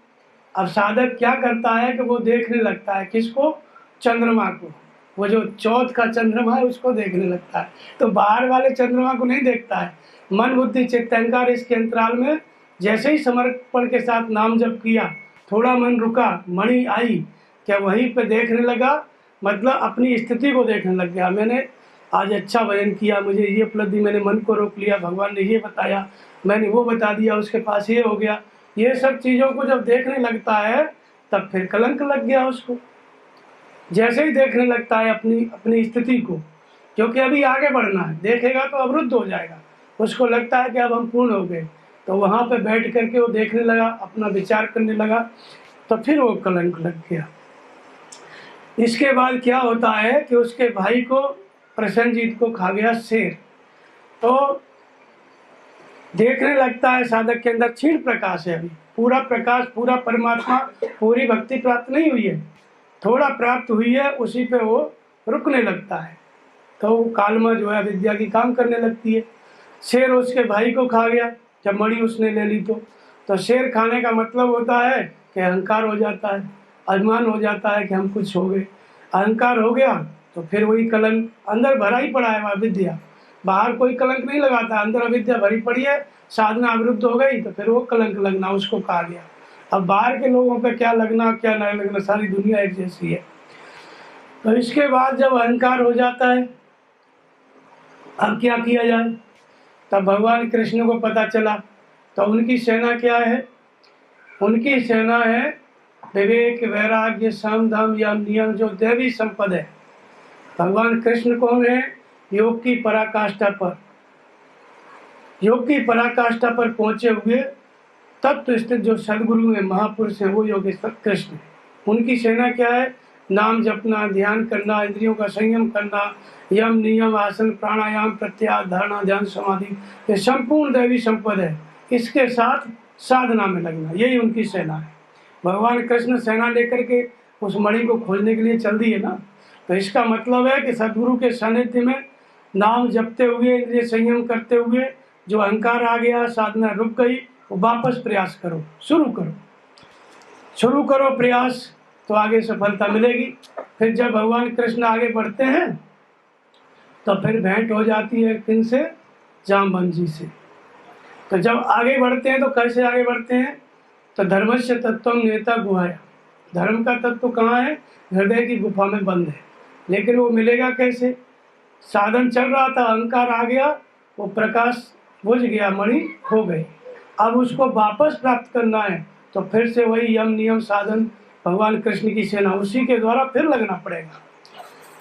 अब साधक क्या करता है कि वो देखने लगता है किसको, चंद्रमा को। वो जो चौथ का चंद्रमा है उसको देखने लगता है। तो बाहर वाले चंद्रमा को नहीं देखता है। मन बुद्धि चित्त अहंकार इसके अंतराल में जैसे ही समर्पण के साथ नाम जप किया, थोड़ा मन रुका, मणि आई, क्या वहीं पे देखने लगा, मतलब अपनी स्थिति को देखने लग गया। मैंने आज अच्छा भजन किया, मुझे ये उपलब्धि, मैंने मन को रोक लिया, भगवान ने ये बताया, मैंने वो बता दिया, उसके पास ये हो गया। ये सब चीज़ों को जब देखने लगता है तब फिर कलंक लग गया उसको। जैसे ही देखने लगता है अपनी स्थिति को, क्योंकि अभी आगे बढ़ना है, देखेगा तो अवरुद्ध हो जाएगा। उसको लगता है कि अब हम पूर्ण हो गए, तो वहाँ पे बैठ करके वो देखने लगा, अपना विचार करने लगा, तो फिर वो कलंक लग गया। इसके बाद क्या होता है कि उसके भाई को, प्रसन्नजीत को खा गया शेर। तो देखने लगता है साधक के अंदर क्षीण प्रकाश है, अभी पूरा प्रकाश, पूरा परमात्मा, पूरी भक्ति प्राप्त नहीं हुई है, थोड़ा प्राप्त हुई है, उसी पे वो रुकने लगता है। तो कालमा जो है विद्या की काम करने लगती है। शेर उसके भाई को खा गया जब मणि उसने ले ली। तो शेर खाने का मतलब होता है कि अहंकार हो जाता है, अभिमान हो जाता है कि हम कुछ हो गए। अहंकार हो गया तो फिर वही कलंक अंदर भरा ही पड़ा है, वह विद्या, बाहर कोई कलंक नहीं लगाता, अंदर अविद्या भरी पड़ी है, साधना अवरुद्ध हो गई तो फिर वो कलंक लगना, उसको कहा गया। अब बाहर के लोगों पे क्या लगना क्या नहीं लगना, सारी दुनिया एक जैसी है। तो इसके बाद जब अहंकार हो जाता है, अब क्या किया जाए, तब भगवान कृष्ण को पता चला। तो उनकी सेना क्या है, उनकी सेना है विवेक वैराग्य साम दाम यम नियम, जो दैवी संपद है। भगवान कृष्ण कौन है, योग की पराकाष्ठा पर, योग की पराकाष्ठा पर पहुंचे हुए तत्व स्थित जो सदगुरु है, महापुरुष है, वो योगेश्वर कृष्ण है। उनकी सेना क्या है, नाम जपना, ध्यान करना, इंद्रियों का संयम करना, यम नियम आसन प्राणायाम प्रत्याहार धारणा ध्यान समाधि, ये संपूर्ण दैवी संपद है। इसके साथ साधना में लगना, यही उनकी सेना है। भगवान कृष्ण सेना लेकर के उस मणि को खोजने के लिए चल दिए ना। तो इसका मतलब है कि सदगुरु के सानिध्य में नाम जपते हुए, इंद्रिय संयम करते हुए जो अहंकार आ गया, साधना रुक गई, वो वापस प्रयास करो, शुरू करो प्रयास, तो आगे सफलता मिलेगी। फिर जब भगवान कृष्ण आगे बढ़ते हैं तो फिर भेंट हो जाती है किनसे, जामवंत जी से। तो जब आगे बढ़ते हैं तो कैसे आगे बढ़ते हैं, तो धर्मस्य तत्व नेता गुहाया, धर्म का तत्व कहाँ है, हृदय की गुफा में बंद है। लेकिन वो मिलेगा कैसे, साधन चल रहा था, अहंकार आ गया, वो प्रकाश बुझ गया, मणि खो गई। अब उसको वापस प्राप्त करना है तो फिर से वही यम नियम साधन, भगवान कृष्ण की सेना, उसी के द्वारा फिर लगना पड़ेगा।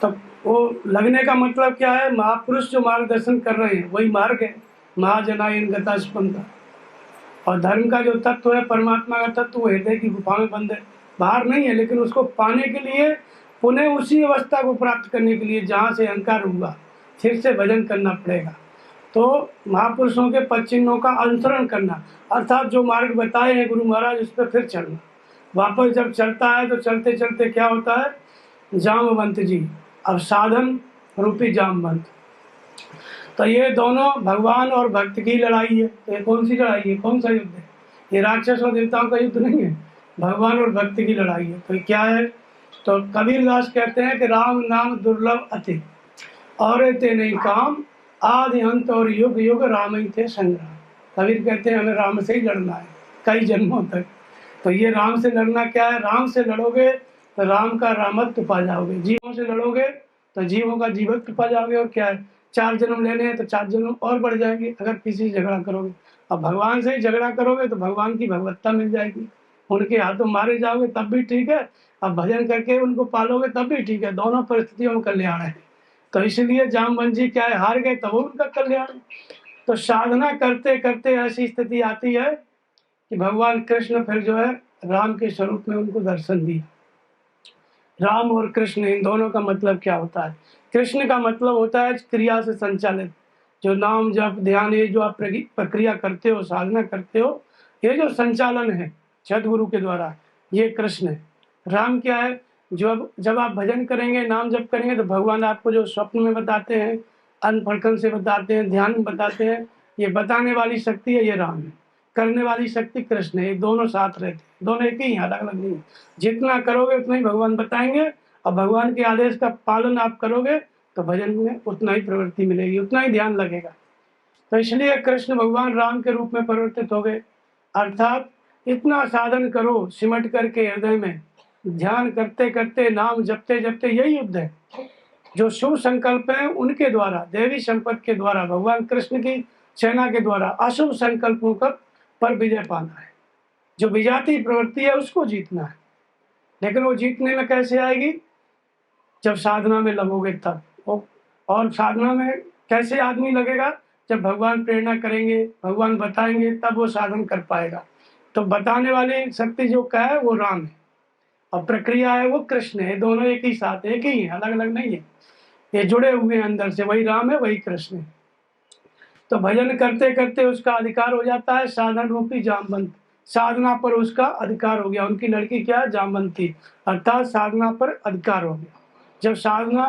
तो वो लगने का मतलब क्या है, महापुरुष जो मार्गदर्शन कर रहे हैं वही मार्ग है, महाजनायन गता स्पंदा। और धर्म का जो तत्व है, परमात्मा का तत्व, वो हृदय की गुफा में बंद है, बाहर नहीं है। लेकिन उसको पाने के लिए, पुनः उसी अवस्था को प्राप्त करने के लिए जहाँ से अहंकार हुआ, फिर से भजन करना पड़ेगा। तो महापुरुषों के पद चिन्हों का अनुसरण करना, अर्थात जो मार्ग बताए हैं गुरु महाराज, उस पर फिर चलना। वापस जब चलता है तो चलते चलते क्या होता है, जामवंत जी, अब साधन रूपी जामवंत। तो ये दोनों भगवान और भक्त की लड़ाई है। तो ये कौन सी लड़ाई है, कौन सा युद्ध है, ये राक्षस और देवताओं का युद्ध नहीं है, भगवान और भक्त की लड़ाई है। तो क्या है, तो कबीरदास कहते हैं कि राम नाम दुर्लभ अति और ते नहीं काम, आदि अंत और युग युग राम ही थे संग्राम। कबीर कहते हैं हमें राम से ही लड़ना है कई जन्मों तक। तो ये राम से लड़ना क्या है, राम से लड़ोगे तो राम का रामत्व पा जाओगे, जीवों से लड़ोगे तो जीवों का जीवत्व पा जाओगे। और क्या है, 4 जन्म लेने हैं तो 4 जन्म और बढ़ जाएंगे अगर किसी से झगड़ा करोगे। अब भगवान से ही झगड़ा करोगे तो भगवान की भगवत्ता मिल जाएगी, उनके हाथों मारे जाओगे तब भी ठीक है, अब भजन करके उनको पालोगे तब भी ठीक है, दोनों परिस्थितियों में कल्याण है। तो इसलिए जामवंत जी क्या है, हार गए तब उनका कल्याण। तो साधना करते करते ऐसी स्थिति आती है कि भगवान कृष्ण फिर जो है राम के स्वरूप में उनको दर्शन दिया। राम और कृष्ण, इन दोनों का मतलब क्या होता है, कृष्ण का मतलब होता है क्रिया से संचालित, जो नाम जप ध्यान, ये जो आप प्रक्रिया करते हो, साधना करते हो, ये जो संचालन है सदगुरु के द्वारा, ये कृष्ण है। राम क्या है? जब आप भजन करेंगे, नाम जप करेंगे, तो भगवान आपको जो स्वप्न में बताते हैं, अनफड़कन से बताते हैं, ध्यान में बताते हैं, ये बताने वाली शक्ति है, ये राम है। करने वाली शक्ति कृष्ण है। ये दोनों साथ रहते हैं, दोनों एक ही हैं, अलग अलग नहीं। जितना करोगे उतना ही भगवान बताएंगे, और भगवान के आदेश का पालन आप करोगे तो भजन में उतना ही प्रवृत्ति मिलेगी, उतना ही ध्यान लगेगा। तो इसलिए कृष्ण भगवान राम के रूप में परिवर्तित हो गए। अर्थात इतना साधन करो सिमट करके हृदय में, ध्यान करते करते, नाम जपते जपते, यही युद्ध है। जो शुभ संकल्प है उनके द्वारा, देवी संपत्ति के द्वारा, भगवान कृष्ण की सेना के द्वारा अशुभ संकल्पों पर विजय पाना है। जो विजाती प्रवृत्ति है उसको जीतना है। लेकिन वो जीतने में कैसे आएगी? जब साधना में लगोगे तब। और साधना में कैसे आदमी लगेगा? जब भगवान प्रेरणा करेंगे, भगवान बताएंगे, तब वो साधन कर पाएगा। तो बताने वाली शक्ति जो का है वो राम है, और प्रक्रिया है वो कृष्ण है। दोनों एक ही साथ, एक ही है, अलग अलग नहीं है। ये जुड़े हुए हैं अंदर से, वही राम है वही कृष्ण है। तो भजन करते करते उसका अधिकार हो जाता है साधन रूपी जामवंत। साधना पर उसका अधिकार हो गया। उनकी लड़की क्या है? जामवंती, अर्थात साधना पर अधिकार हो गया। जब साधना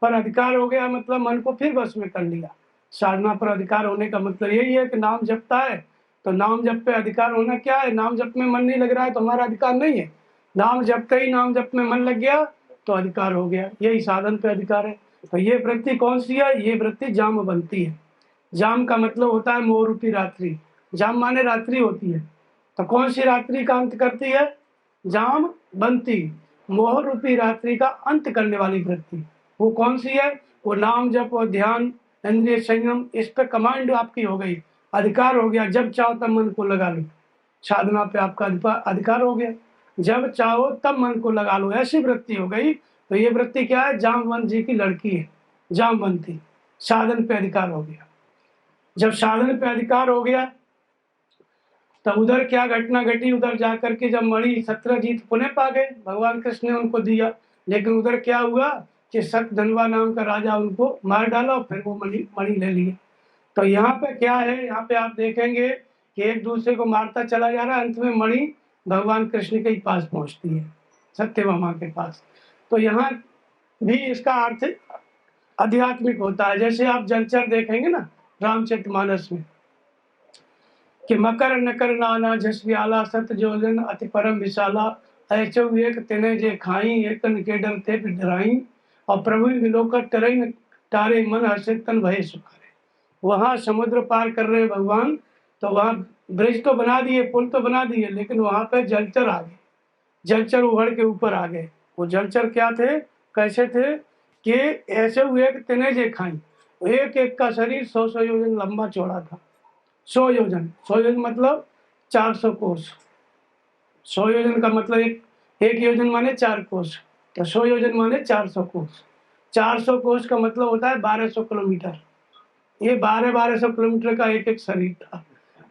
पर अधिकार हो गया मतलब मन को फिर वश में कर लिया। साधना पर अधिकार होने का मतलब यही है कि नाम जपता है तो नाम जप पे अधिकार होना क्या है? नाम जप में मन नहीं लग रहा है तो हमारा अधिकार नहीं है। नाम जपते ही नाम जप में मन लग गया तो अधिकार हो गया। यही साधन पे अधिकार है। तो ये वृत्ति कौन सी है? ये वृत्ति जामवंती है। जाम का मतलब होता है मोह रूपी रात्रि। जाम माने रात्रि होती है। तो कौन सी रात्रि का अंत करती है? जामवंती, मोह रूपी रात्रि का अंत करने वाली वृत्ति। वो कौन सी है? वो नाम जप और ध्यान, इंद्रिय संयम, इस पे कमांड आपकी हो गई, अधिकार हो गया। जब चाहो तब मन को लगा लो, साधना पे आपका अधिकार हो गया। जब चाहो तब मन को लगा लो, ऐसी वृत्ति हो गई। तो ये वृत्ति क्या है? जामवंत जी की लड़की है, जामवंती। साधन पे अधिकार हो गया। जब साधन पे अधिकार हो गया तब उधर क्या घटना घटी? उधर जाकर के जब मणि सत्रजीत पुनः पा गए, भगवान कृष्ण ने उनको दिया। लेकिन उधर क्या हुआ कि सतधनवा नाम का राजा उनको मार डाला और फिर वो मणि ले लिए। तो यहाँ पे क्या है? यहाँ पे आप देखेंगे कि एक दूसरे को मारता चला जा रहा है, अंत में मणि भगवान कृष्ण के ही पास पहुंचती है, सत्यभामा के पास। तो यहाँ भी इसका अर्थ आध्यात्मिक होता है। जैसे आप जलचर देखेंगे ना रामचरितमानस में, कि मकर नकर नाना जस व्याला सत जोजन अति परम विशाला, ऐचो एक तेने जे खाई एकन के डर थे डराई, और प्रभु विलोकर टरई तारे मन हर्षे तन भय सुखारे। वहां समुद्र पार कर रहे भगवान, तो वहां ब्रिज तो बना दिए, पुल तो बना दिए, लेकिन वहां पे जलचर आ गए। जलचर उभड़ के ऊपर आ गए। वो जलचर क्या थे, कैसे थे? कि ऐसे हुए कि तेने जे खाई, एक एक का शरीर 100 योजन लंबा चौड़ा था। 100 योजन, 100 योजन मतलब 400 कोस। 100 योजन का मतलब एक योजन माने 4 कोस, तो 100 योजन माने 400 कोस। 400 कोस का मतलब होता है 1200 किलोमीटर। ये 1200 किलोमीटर का एक एक शरीर था।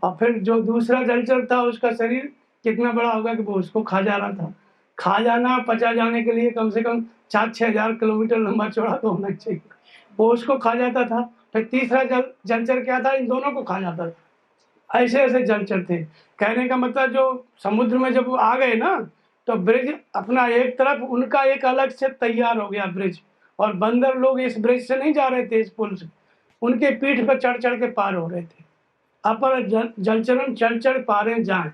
और फिर जो दूसरा जलचर था उसका शरीर कितना बड़ा होगा कि वो उसको खा जा रहा था। खा जाना, पचा जाने के लिए कम से कम 4-6 हजार किलोमीटर लंबा चौड़ा तो होना चाहिए। वो उसको खा जाता था। फिर तीसरा जलचर क्या था? इन दोनों को खा जाता था। ऐसे ऐसे जलचर थे। कहने का मतलब जो समुद्र में जब वो आ गए ना, तो ब्रिज अपना एक तरफ, उनका एक अलग से तैयार हो गया ब्रिज। और बंदर लोग इस ब्रिज से नहीं जा रहे थे, इस पुल से, उनके पीठ पर चढ़ चढ़ के पार हो रहे थे। अपर जलचरण चढ़ चढ़ पारे जाए,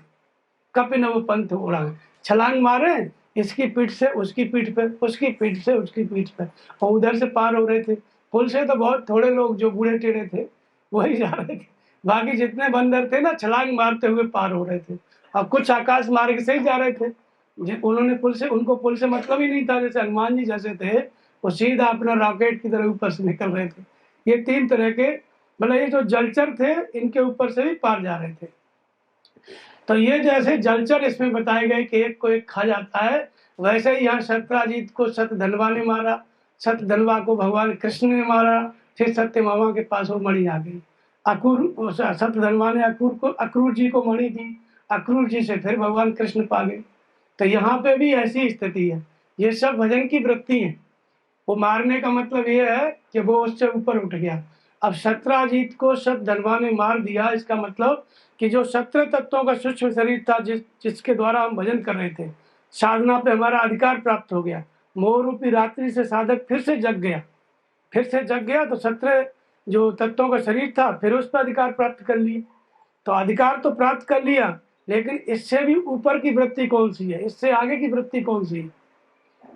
कपि नव पंथ उड़ाए। छलांग मारे, इसकी पीठ से उसकी पीठ पे, उसकी पीठ से उसकी पीठ पे, और उधर से पार हो रहे थे। पुल से तो बहुत थोड़े लोग जो बूढ़े टेढ़े थे वही जा रहे थे। बाकी जितने बंदर थे ना, छलांग मारते हुए पार हो रहे थे। और कुछ आकाश मार्ग से ही जा रहे थे। उन्होंने पुल से, उनको पुल से मतलब ही नहीं था। जैसे हनुमान जी जैसे थे, वो सीधा अपना रॉकेट की तरह ऊपर से निकल रहे थे। ये 3 तरह के, मतलब ये जो जलचर थे इनके ऊपर से भी पार जा रहे थे। तो ये जैसे जलचर इसमें बताए गए कि एक को एक खा जाता है, वैसे ही यहाँ सत्यजीत को सतधनवा ने मारा, सतधनवा को भगवान कृष्ण ने मारा। फिर सत्यभामा के पास वो मणि आ गई। अक्रूर, सतधनवा ने अक्रूर जी को मणि दी, अक्रूर जी से फिर भगवान कृष्ण पा गए। तो यहाँ पे भी ऐसी स्थिति है। ये सब भजन की वृत्ति है। वो मारने का मतलब ये है कि वो उससे ऊपर उठ गया। अब सत्राजीत को शतधन्वा ने मार दिया, इसका मतलब कि जो 17 तत्वों का सूक्ष्म शरीर था, जिसके द्वारा हम भजन कर रहे थे, साधना पे हमारा अधिकार प्राप्त हो गया। मोह रूपी रात्रि से साधक फिर से जग गया, तो 17 जो तत्वों का शरीर था फिर उस पर अधिकार प्राप्त कर लिया। तो अधिकार तो प्राप्त कर लिया, लेकिन इससे भी ऊपर की वृत्ति कौन सी है, इससे आगे की वृत्ति कौन सी है?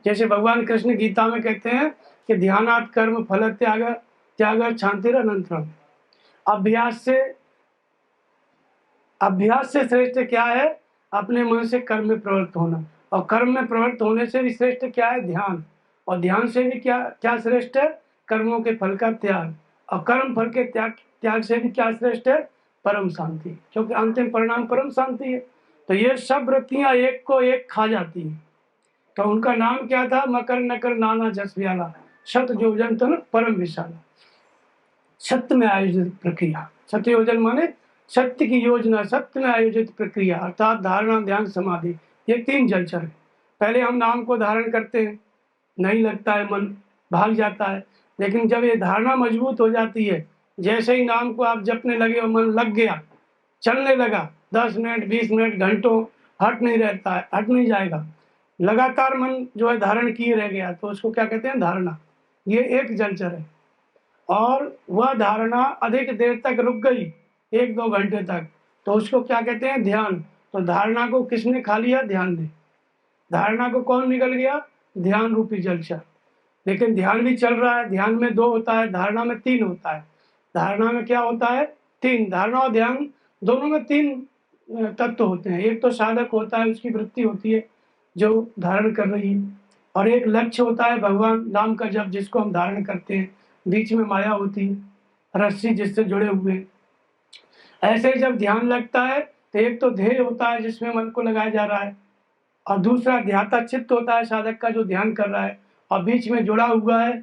जैसे भगवान कृष्ण गीता में कहते हैं कि ध्यानात् कर्म फल त्याग शांतिर अनंतरम। अभ्यास से श्रेष्ठ क्या है? अपने मन से कर्म में प्रवृत्त होना, और कर्म में प्रवृत्त होने से भी श्रेष्ठ क्या है? ध्यान। और ध्यान से भी क्या श्रेष्ठ है? कर्मों के फल का त्याग। और कर्म फल के त्याग से भी क्या श्रेष्ठ है? परम शांति, क्योंकि अंतिम परिणाम परम शांति है। तो ये सब वृत्तियां एक को एक खा जाती हैं। तो उनका नाम क्या था? मकर नकर नाना जस व्याला, शत योजन तन परम विशाला। सत्य में आयोजित प्रक्रिया, सत्य योजन माने सत्य की योजना, सत्य में आयोजित प्रक्रिया, अर्थात धारणा, ध्यान, समाधि, ये 3 जलचर है। पहले हम नाम को धारण करते हैं, नहीं लगता है, मन भाग जाता है। लेकिन जब ये धारणा मजबूत हो जाती है, जैसे ही नाम को आप जपने लगे और मन लग गया, चलने लगा, 10 मिनट 20 मिनट घंटों हट नहीं जाएगा, लगातार मन जो है धारण किए रह गया, तो उसको क्या कहते हैं? धारणा। ये एक जलचर है। और वह धारणा अधिक देर तक रुक गई, 1-2 घंटे तक, तो उसको क्या कहते हैं? ध्यान। तो धारणा को किसने खा लिया? ध्यान ने। धारणा को कौन निकल गया? ध्यान रूपी जलचर। लेकिन ध्यान भी चल रहा है, ध्यान में 2 होता है, धारणा में 3 होता है। धारणा में क्या होता है? 3। धारणा और ध्यान दोनों में 3 तत्व होते हैं। एक तो साधक होता है, उसकी वृत्ति होती है जो धारण कर रही है, और एक लक्ष्य होता है भगवान नाम का जप, जिसको हम धारण करते हैं। बीच में माया होती है, रस्सी जिससे जुड़े हुए। ऐसे जब ध्यान लगता है तो एक तो ध्येय होता है जिसमें मन को लगाया जा रहा है, और दूसरा ध्याता चित्त होता है साधक का जो ध्यान कर रहा है, और बीच में जुड़ा हुआ है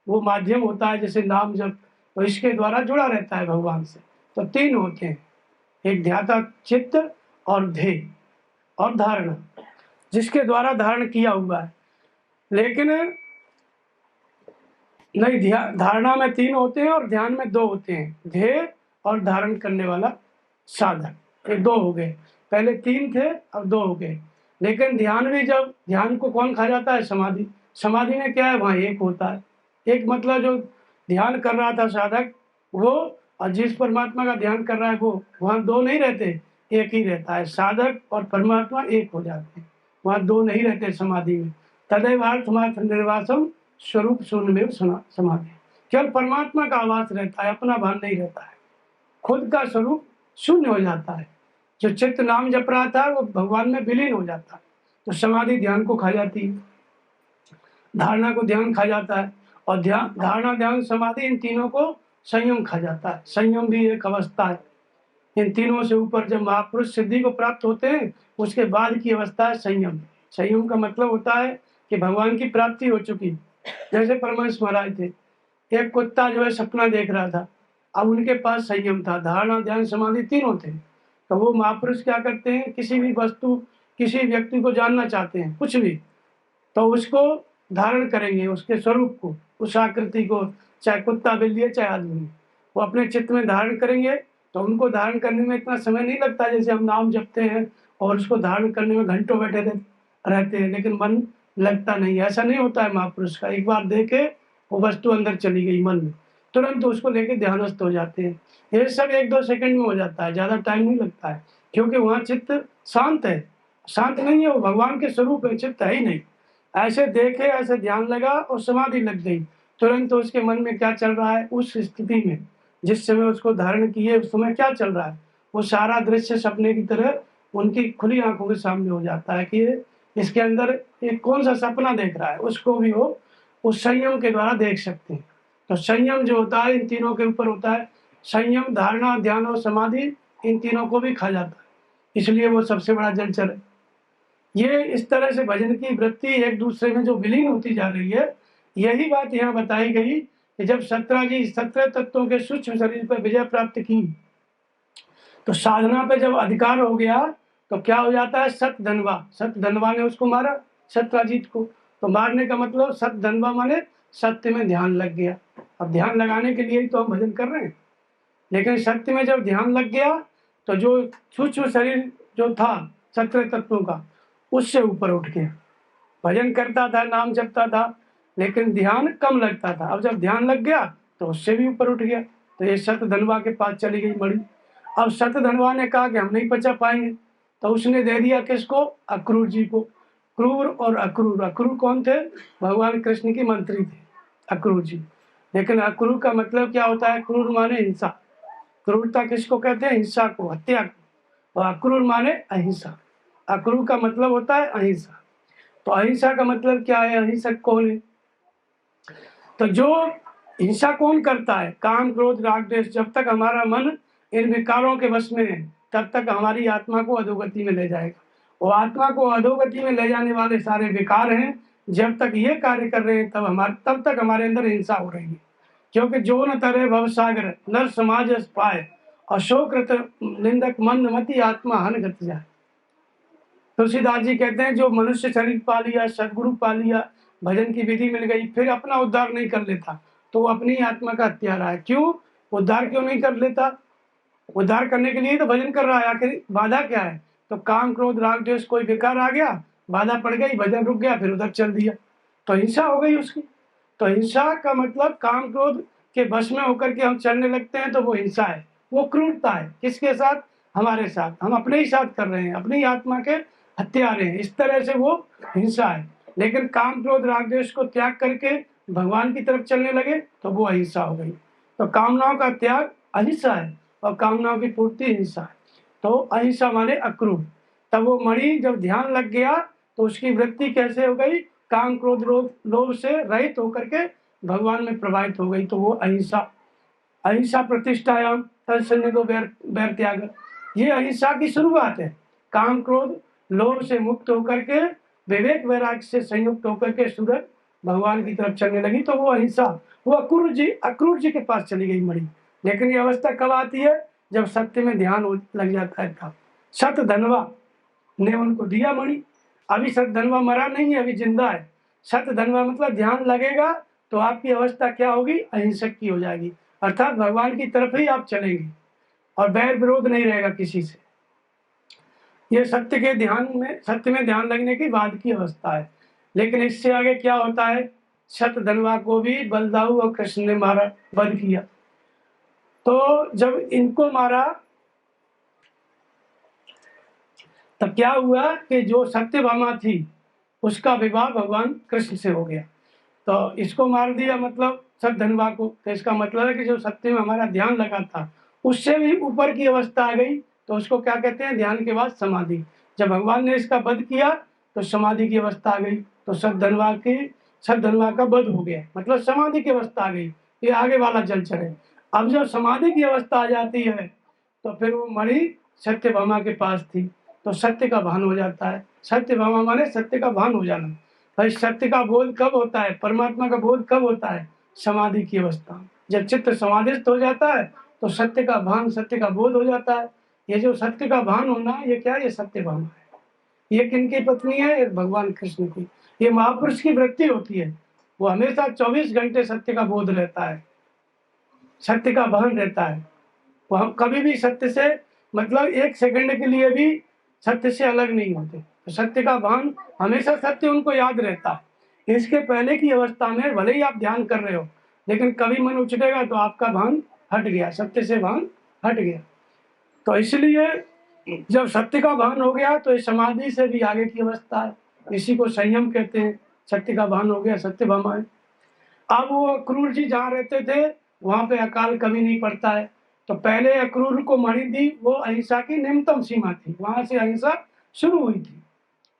वो माध्यम होता है जैसे नाम जप, तो इसके द्वारा जुड़ा रहता है भगवान से। तो 3 होते हैं, एक ध्याता चित्त और ध्येय और धारणा, जिसके द्वारा धारण किया हुआ है। लेकिन नहीं, धारणा में 3 होते हैं और ध्यान में 2 होते हैं, ध्येय और धारण करने वाला साधक। ये 2 हो गए, पहले 3 थे अब 2 हो गए। लेकिन ध्यान भी, जब ध्यान को कौन खा जाता है? समाधि। समाधि में क्या है? वहाँ एक होता है। एक मतलब जो ध्यान कर रहा था साधक वो, और जिस परमात्मा का ध्यान कर रहा है वो, वहाँ 2 नहीं रहते, एक ही रहता है। साधक और परमात्मा एक हो जाते हैं, वहाँ 2 नहीं रहते समाधि में। तदैवार्थमात्र निर्वासम स्वरूप शून्य में समाधि। केवल परमात्मा का आवास रहता है, अपना भान नहीं रहता है, खुद का स्वरूप शून्य हो जाता है। जो चित्त नाम जप रहा था वो भगवान में विलीन हो जाता है। तो समाधि ध्यान को खा जाती है, धारणा को ध्यान खा जाता है, और धारणा, ध्यान, समाधि, इन तीनों को संयम खा जाता है। संयम भी एक अवस्था है। इन तीनों से ऊपर जब महापुरुष सिद्धि को प्राप्त होते हैं, उसके बाद की अवस्था है संयम। संयम का मतलब होता है कि भगवान की प्राप्ति हो चुकी। जैसे परमहंस महाराज थे, एक कुत्ता जो है सपना देख रहा था, अब उनके पास संयम था, धारणा, ध्यान, समाधि तीनों थे। तो वो महापुरुष क्या करते हैं? किसी भी वस्तु, किसी व्यक्ति को जानना चाहते हैं, कुछ भी, तो उसको धारण करेंगे, उसके स्वरूप को, उस आकृति को, चाहे कुत्ता बिल्ली है चाहे आदमी, वो अपने चित्त में धारण करेंगे। तो उनको धारण करने में इतना समय नहीं लगता जैसे हम नाम जपते हैं और उसको धारण करने में घंटों बैठे रहते हैं, लेकिन मन लगता नहीं। ऐसा नहीं होता है महापुरुष का, एक बार देखे वो वस्तु अंदर चली गई मन में, तुरंत उसको लेके ध्यानस्थ हो जाते हैं। ये सब 1-2 सेकंड में हो जाता है, ज़्यादा टाइम नहीं लगता है, क्योंकि वहाँ चित्त शांत है। शांत नहीं है, वो भगवान के स्वरूप है, चित्त है ही नहीं। ऐसे देखे, ऐसे ध्यान लगा और समाधि लग गई, तुरंत तो उसके मन में क्या चल रहा है उस स्थिति में, जिस समय उसको धारण किए उस समय क्या चल रहा है, वो सारा दृश्य सपने की तरह उनकी खुली आंखों के सामने हो जाता है कि इसके अंदर एक कौन सा सपना देख रहा है, उसको भी वो उस संयम के द्वारा देख सकते हैं। तो संयम जो होता है इन तीनों के ऊपर होता है। संयम, धारणा, ध्यान और समाधि इन तीनों को भी खा जाता है, इसलिए वो सबसे बड़ा जलचर है। ये इस तरह से भजन की वृत्ति एक दूसरे में जो विलीन होती जा रही है, यही बात यहाँ बताई गई कि जब 17 तत्वों के सूक्ष्म शरीर पर विजय प्राप्त की, तो साधना पे जब अधिकार हो गया तो क्या हो जाता है? सतधन्वा ने उसको मारा, सत्राजीत को। तो मारने का मतलब सतधन्वा माने सत्य में ध्यान लग गया। अब ध्यान लगाने के लिए ही तो हम भजन कर रहे हैं, लेकिन सत्य में जब ध्यान लग गया तो जो सूक्ष्म शरीर जो था 17 तत्वों का, उससे ऊपर उठ गया। भजन करता था, नाम जपता था, लेकिन ध्यान कम लगता था। अब जब ध्यान लग गया तो उससे भी ऊपर उठ गया। तो ये शतधनवा के पास चली गई मणि। अब शतधनवा ने कहा कि हम नहीं पचा पाएंगे, तो उसने दे दिया किसको? अक्रूर जी को। क्रूर और अक्रूर, अक्रूर कौन थे? भगवान कृष्ण की मंत्री थे अक्रूर जी। लेकिन अक्रूर का मतलब क्या होता है? क्रूर माने हिंसा। क्रूरता किसको कहते हैं? हिंसा को, हत्या को। और अक्रूर माने अहिंसा। अक्रूर का मतलब होता है अहिंसा। तो अहिंसा का मतलब क्या है? अहिंसक कौन है? तो जो हिंसा कौन करता है? काम, क्रोध, राग, द्वेष। जब तक हमारा मन इन विकारों के वश में है, तब तक हमारी आत्मा को अधोगति में ले जाएगा। और आत्मा को अधोगति में ले जाने वाले सारे विकार हैं। जब तक ये कार्य कर रहे हैं तब तक हमारे अंदर हिंसा हो रही है। क्योंकि जो न तरे भवसागर नर समाज पाए, अशोक निंदक मंदमती आत्मा हन गति जाए। तुलसीदास जी कहते हैं जो मनुष्य शरीर पा लिया, सदगुरु पा लिया, भजन की विधि मिल गई, फिर अपना उद्धार नहीं कर लेता, तो वो अपनी आत्मा का हत्यारा है। क्यों? उद्धार क्यों नहीं कर लेता? उद्धार करने के लिए तो भजन कर रहा है। आखिर बाधा क्या है? तो काम, क्रोध, राग, द्वेष, कोई विकार आ गया, बाधा पड़ गई, भजन रुक गया, फिर उधर चल दिया, तो हिंसा हो गई उसकी। तो हिंसा का मतलब काम क्रोध के वश में होकर के हम चलने लगते हैं, तो वो हिंसा है, वो क्रूरता है। किसके साथ? हमारे साथ। हम अपने ही साथ कर रहे हैं, अपनी आत्मा के हत्यारे हैं। इस तरह से वो हिंसा है। लेकिन काम, क्रोध, राग, द्वेष को त्याग करके भगवान की तरफ चलने लगे तो वो अहिंसा हो गई। तो कामनाओं का त्याग अहिंसा है और कामनाओं की पूर्ति हिंसा है। तो अहिंसा माने अक्रूर। तब वो मणि जब ध्यान लग गया तो उसकी वृत्ति कैसे हो गई? काम, क्रोध, लोभ से रहित होकर के भगवान में प्रवाहित हो गई। तो वो अहिंसा। अहिंसा प्रतिष्ठायाम तत्सन्निधो वैर त्याग, ये अहिंसा की शुरुआत है। काम, क्रोध, लोभ से मुक्त होकर के, विवेक वैराग्य से संयुक्त होकर के सूरत भगवान की तरफ चलने लगी, तो वो अहिंसा। वो अक्रूर जी के पास चली गई मणि। लेकिन ये अवस्था कब आती है? जब सत्य में ध्यान लग जाता है तब। शतधनवा ने उनको दिया मणि। अभी शतधनवा मरा नहीं है, अभी जिंदा है। शतधनवा मतलब ध्यान लगेगा तो आपकी अवस्था क्या होगी? अहिंसक की हो जाएगी, अर्थात भगवान की तरफ ही आप चलेंगे और बैर विरोध नहीं रहेगा किसी से। ये सत्य में ध्यान लगने की बाद की अवस्था है। लेकिन इससे आगे क्या होता है? शतधनवा को भी बलदाऊ और कृष्ण ने मारा, वध किया। तो जब इनको मारा तब क्या हुआ कि जो सत्यभामा थी उसका विवाह भगवान कृष्ण से हो गया। तो इसको मार दिया मतलब शतधनवा को। तो इसका मतलब है कि जो सत्य में हमारा ध्यान लगा था उससे भी ऊपर की अवस्था आ गई, तो उसको क्या कहते हैं? ध्यान के बाद समाधि। जब भगवान ने इसका वध किया तो समाधि की अवस्था आ गई। तो शतधनवा का वध हो गया, मतलब समाधि की अवस्था आ गई। ये आगे वाला जल चले। अब जब समाधि की अवस्था आ जाती है तो फिर वो मणि सत्यभामा के पास थी, तो सत्य का भान हो जाता है। सत्यभामा माने सत्य का भान हो जाना। भाई सत्य का बोध कब होता है? परमात्मा का बोध कब होता है? समाधि की अवस्था। जब चित्त समाधिस्थ हो जाता है तो सत्य का भान, सत्य का बोध हो जाता है। ये जो सत्य का भान होना, ये क्या है? ये सत्यभामा है। ये किनकी पत्नी है? भगवान कृष्ण की। ये महापुरुष की वृत्ति होती है। वो हमेशा 24 घंटे सत्य का बोध रहता है, सत्य का भान रहता है। वो हम कभी भी सत्य से, मतलब एक सेकंड के लिए भी सत्य से अलग नहीं होते। तो सत्य का भान, हमेशा सत्य उनको याद रहता है। इसके पहले की अवस्था में भले ही आप ध्यान कर रहे हो, लेकिन कभी मन उछलेगा तो आपका भान हट गया, सत्य से भान हट गया। तो इसलिए जब सत्य का भान हो गया तो इस समाधि से भी आगे की अवस्था है, इसी को संयम कहते हैं। सत्य का भान हो गया, सत्यभामा है। अब वो अक्रूर जी जहाँ रहते थे वहां पे अकाल कभी नहीं पड़ता है। तो पहले अक्रूर को मणि दी, वो अहिंसा की निम्नतम सीमा थी, वहां से अहिंसा शुरू हुई थी।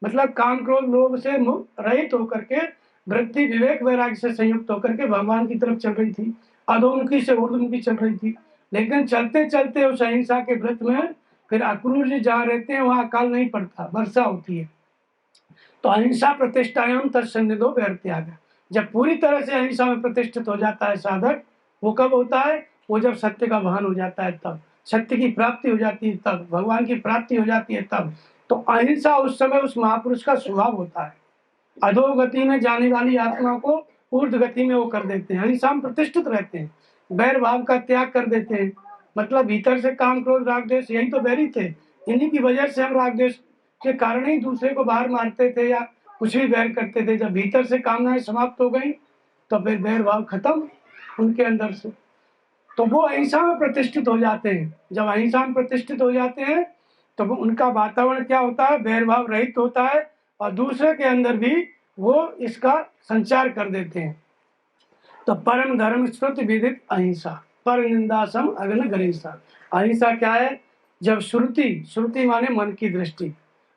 मतलब काम, क्रोध, लोभ से रहित होकर के वृत्ति विवेक वैराग्य से संयुक्त होकर के भगवान की तरफ चल रही थी, अधोमुखी से ऊर्ध्वमुखी चल रही थी। लेकिन चलते चलते उस अहिंसा के व्रत में फिर अक्रूर जी जहाँ रहते हैं वहां अकाल नहीं पड़ता, वर्षा होती है। तो अहिंसा प्रतिष्ठायाम तत्सन्निधो वैर त्याग। जब पूरी तरह से अहिंसा में प्रतिष्ठित हो जाता है साधक, वो कब होता है? वो जब सत्य का भान हो जाता है, तब सत्य की प्राप्ति हो जाती है, तब भगवान की प्राप्ति हो जाती है, तब। तो अहिंसा उस समय उस महापुरुष का स्वभाव होता है। अधोगति में जाने वाली आत्मा को ऊर्ध्व गति में वो कर देते हैं, अहिंसा में प्रतिष्ठित रहते हैं, बैर भाव का त्याग कर देते हैं। मतलब भीतर से काम क्रोध राग द्वेष, यही तो बैरी थे, इन्हीं की वजह से हम राग द्वेष के कारण ही दूसरे को बाहर मारते थे या कुछ भी बैर करते थे। जब भीतर से कामनाएं समाप्त हो गई तो फिर बैर भाव खत्म उनके अंदर से, तो वो अहिंसा में प्रतिष्ठित हो जाते हैं। जब अहिंसा में प्रतिष्ठित हो जाते हैं तो वो उनका वातावरण क्या होता है, बैर भाव रहित होता है और दूसरे के अंदर भी वो इसका संचार कर देते हैं। तो परम धर्म श्रुति विदित अहिंसा, पर निंदा सम अग्न गरीसा। अहिंसा क्या है? जब श्रुति माने मन की दृष्टि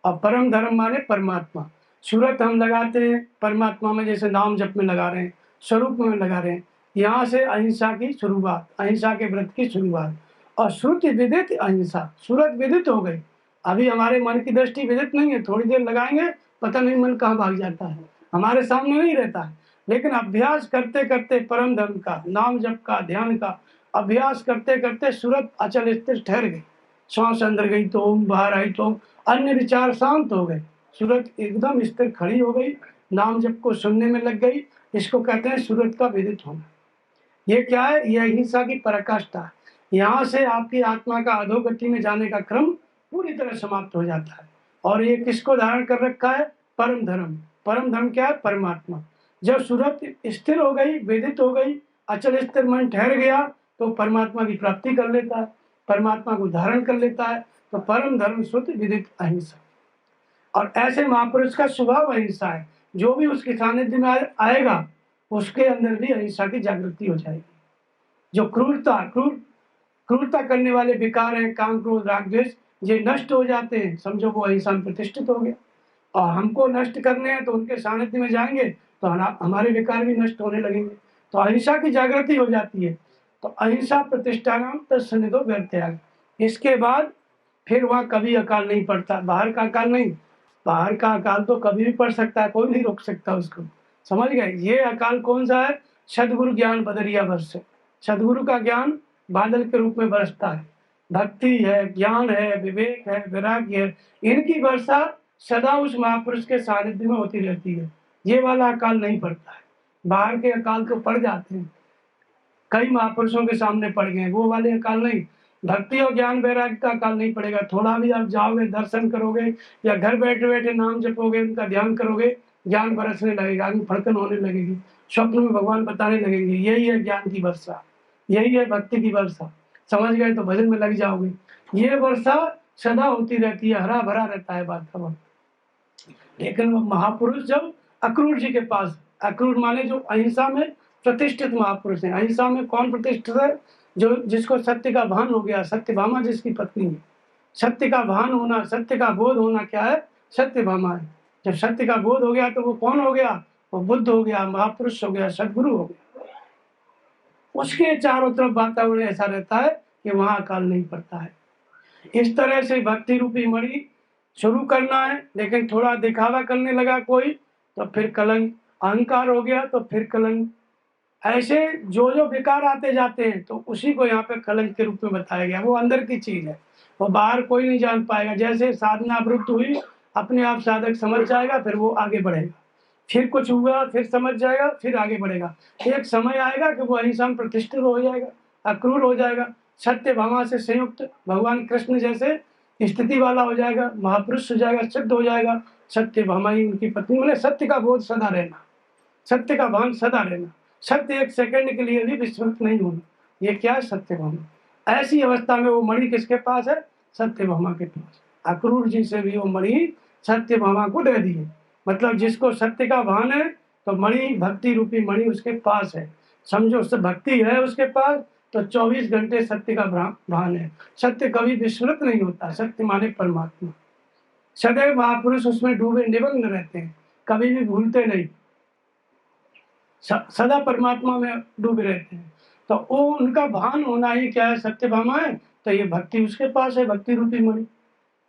और परम धर्म माने परमात्मा। सूरत हम लगाते हैं परमात्मा में, जैसे नाम जप में लगा रहे हैं, स्वरूप में लगा रहे हैं, यहाँ से अहिंसा की शुरुआत, अहिंसा के व्रत की शुरुआत। और श्रुति विदित अहिंसा, सूरत विदित हो गई, अभी हमारे मन की दृष्टि विदित नहीं है, थोड़ी देर लगाएंगे पता नहीं मन कहाँ भाग जाता है, हमारे सामने नहीं रहता है। लेकिन अभ्यास करते करते परम धर्म का, नाम जप का, ध्यान का अभ्यास करते करते सूरत अचल स्थिर ठहर गई। श्वास अंदर गई तो ओम, बाहर आई तो अन्य विचार शांत हो गए, सूरत एकदम स्थिर खड़ी हो गई, नाम जप को सुनने में लग गई। इसको कहते हैं सूरत का विदित होना। ये क्या है? यह अहिंसा की पराकाष्ठा है। यहाँ से आपकी आत्मा का अधोगति में जाने का क्रम पूरी तरह समाप्त हो जाता है। और ये किसको धारण कर रखा है? परम धर्म। परम धर्म क्या है? परमात्मा। जब सूरत स्थिर हो गई, वेदित हो गई, अचल स्थिर मन ठहर गया तो परमात्मा की प्राप्ति कर लेता है, परमात्मा को धारण कर लेता है। तो परम धर्म श्रुति विदित अहिंसा। और ऐसे महापुरुष का स्वभाव अहिंसा है, जो भी उसके सानिध्य में आएगा उसके अंदर भी अहिंसा की जागृति हो जाएगी। जो क्रूरता करने वाले विकार हैं, काम क्रोध राग द्वेष, ये नष्ट हो जाते हैं, समझो वो अहिंसा में प्रतिष्ठित हो गया। और हमको नष्ट करने हैं तो उनके सानिध्य में जाएंगे तो हमारे विकार भी नष्ट होने लगेंगे, तो अहिंसा की जागृति हो जाती है। तो अहिंसा प्रतिष्ठानाम तत्सन्निधो व्यर्त्याग। इसके बाद फिर वहाँ कभी अकाल नहीं पड़ता, बाहर का अकाल नहीं। बाहर का अकाल तो कभी भी पड़ सकता है, कोई नहीं रोक सकता उसको, समझ गए? ये अकाल कौन सा है? सदगुरु ज्ञान बदरिया वर्ष। सदगुरु का ज्ञान बादल के रूप में बरसता है, भक्ति है, ज्ञान है, विवेक है, वैराग्य है, इनकी वर्षा सदा उस महापुरुष के सानिध्य में होती रहती है। ये वाला अकाल नहीं पड़ता है। बाहर के अकाल तो पड़ जाते हैं, कई महापुरुषों के सामने पड़ गए, वो वाले अकाल नहीं। भक्ति और ज्ञान वैराग्य का अकाल नहीं पड़ेगा। थोड़ा भी आप जाओगे, दर्शन करोगे या घर बैठे बैठे नाम जपोगे, उनका ध्यान करोगे, ज्ञान बरसने लगेगा, आगे फड़कन होने लगेगी, स्वप्न में भगवान बताने लगेंगे। यही है ज्ञान की वर्षा, यही है भक्ति की वर्षा। समझ गए? तो भजन में लग जाओगे। ये वर्षा सदा होती रहती है, हरा भरा रहता है वातावरण। लेकिन वो महापुरुष जब अक्रूर जी के पास, अक्रूर माने जो अहिंसा में प्रतिष्ठित महापुरुष हैं। अहिंसा में कौन प्रतिष्ठित है? जो जिसको सत्य का भान हो गया, सत्यभामा जिसकी पत्नी है। सत्य का भान होना, सत्य का बोध होना क्या है? सत्यभामा है। जब सत्य का बोध हो गया तो वो कौन हो गया? वो बुद्ध हो गया, महापुरुष हो गया, सदगुरु हो गया। उसके चारों तरफ वातावरण ऐसा रहता है कि वहां अकाल नहीं पड़ता है। इस तरह से भक्ति रूपी मणि शुरू करना है, लेकिन थोड़ा दिखावा करने लगा कोई तो फिर कलंक, अहंकार हो गया तो फिर कलंक। ऐसे जो जो विकार आते जाते हैं तो उसी को यहाँ पे कलंक के रूप में बताया गया। वो अंदर की चीज है, वो बाहर कोई नहीं जान पाएगा। जैसे साधना अवरुद्ध हुई, अपने आप साधक समझ जाएगा, फिर वो आगे बढ़ेगा। फिर कुछ हुआ, फिर समझ जाएगा, फिर आगे बढ़ेगा। एक समय आएगा कि वो अहिंसा में प्रतिष्ठित हो जाएगा, अक्रूर हो जाएगा, सत्यभामा से संयुक्त भगवान कृष्ण जैसे स्थिति वाला हो जाएगा, महापुरुष हो जाएगा, सिद्ध हो जाएगा। सत्यभामा ही उनकी पत्नी। बोले सत्य का बोध सदा रहना, सत्य का भान सदा रहना, सत्य एक सेकंड के लिए भी विस्मृत नहीं होना। ये क्या है? सत्यभामा। ऐसी अवस्था में वो मणि किसके पास है? सत्यभामा के पास। अक्रूर जी से भी वो मणि सत्यभामा को दे दिए। मतलब जिसको सत्य का भान है तो मणि, भक्ति रूपी मणि उसके पास है। समझो उससे भक्ति है उसके पास तो 24 घंटे सत्य का भान है। सत्य कभी विस्मृत नहीं होता। सत्य माने परमात्मा। सदैव महापुरुष उसमें डूबे निमग्न रहते हैं, कभी भी भूलते नहीं, सदा परमात्मा में डूबे रहते हैं। तो वो उनका भान होना ही क्या है? सत्यभामा है। तो ये भक्ति उसके पास है, भक्ति रूपी मणि।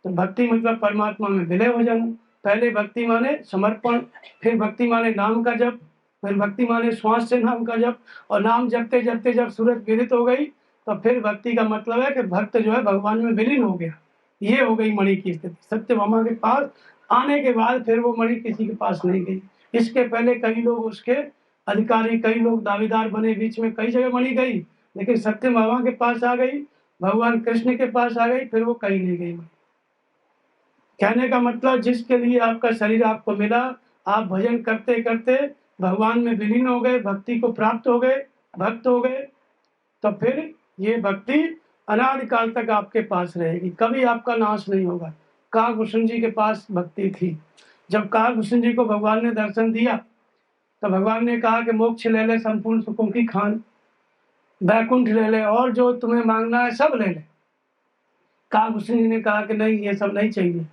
तो भक्ति मतलब परमात्मा में विलय हो जाना। पहले भक्ति माने समर्पण, फिर भक्ति माने नाम का जप, फिर भक्ति माने श्वास से नाम का जप। और नाम जपते जपते जब सूरत विदित हो गई तो फिर भक्ति का मतलब है कि भक्त जो है भगवान में विलीन हो गया। ये हो गई मणि की स्थिति। सत्यभामा के पास आने के बाद फिर वो मणि किसी के पास नहीं गई। इसके पहले कई लोग उसके अधिकारी, कई लोग दावेदार बने, बीच में कई जगह मणि गई, लेकिन सत्यम बाबा के पास आ गई, भगवान कृष्ण के पास आ गई, फिर वो कहीं नहीं गई। कहने का मतलब जिसके लिए आपका शरीर आपको मिला, आप भजन करते करते भगवान में विलीन हो गए, भक्ति को प्राप्त हो गए, भक्त हो गए, तो फिर ये भक्ति अनादिकाल तक आपके पास रहेगी, कभी आपका नाश नहीं होगा। काकभूषण जी के पास भक्ति थी। जब काकभूषण जी को भगवान ने दर्शन दिया तो भगवान ने कहा कि मोक्ष ले ले, संपूर्ण सुखों की खान, वैकुंठ ले ले, और जो तुम्हें मांगना है सब ले ले। काकभूषण जी ने कहा कि नहीं, ये सब नहीं चाहिए,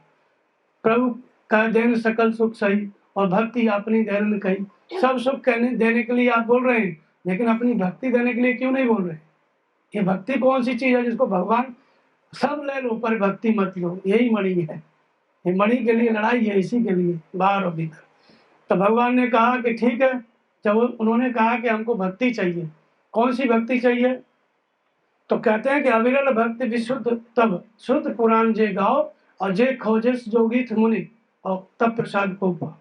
प्रभु कह देन सकल सुख सही, और भक्ति अपनी देन कही। सब सुख कहने देने के लिए आप बोल रहे हैं, लेकिन अपनी भक्ति देने के लिए क्यों नहीं बोल रहे? ये भक्ति कौन सी चीज है जिसको भगवान सब ले लो पर भक्ति मत लो? यही मणि है, ये मणि के लिए लड़ाई है, इसी के लिए बाहर और भीतर। तो भगवान ने कहा कि ठीक है। जब उन्होंने कहा कि हमको भक्ति चाहिए, कौन सी भक्ति चाहिए? तो कहते हैं कि अविरल भक्ति विशुद्ध तब शुद्ध पुराण जे गाओ, और जे खोजस जोगी थ मुनि, और तब प्रसाद को पा।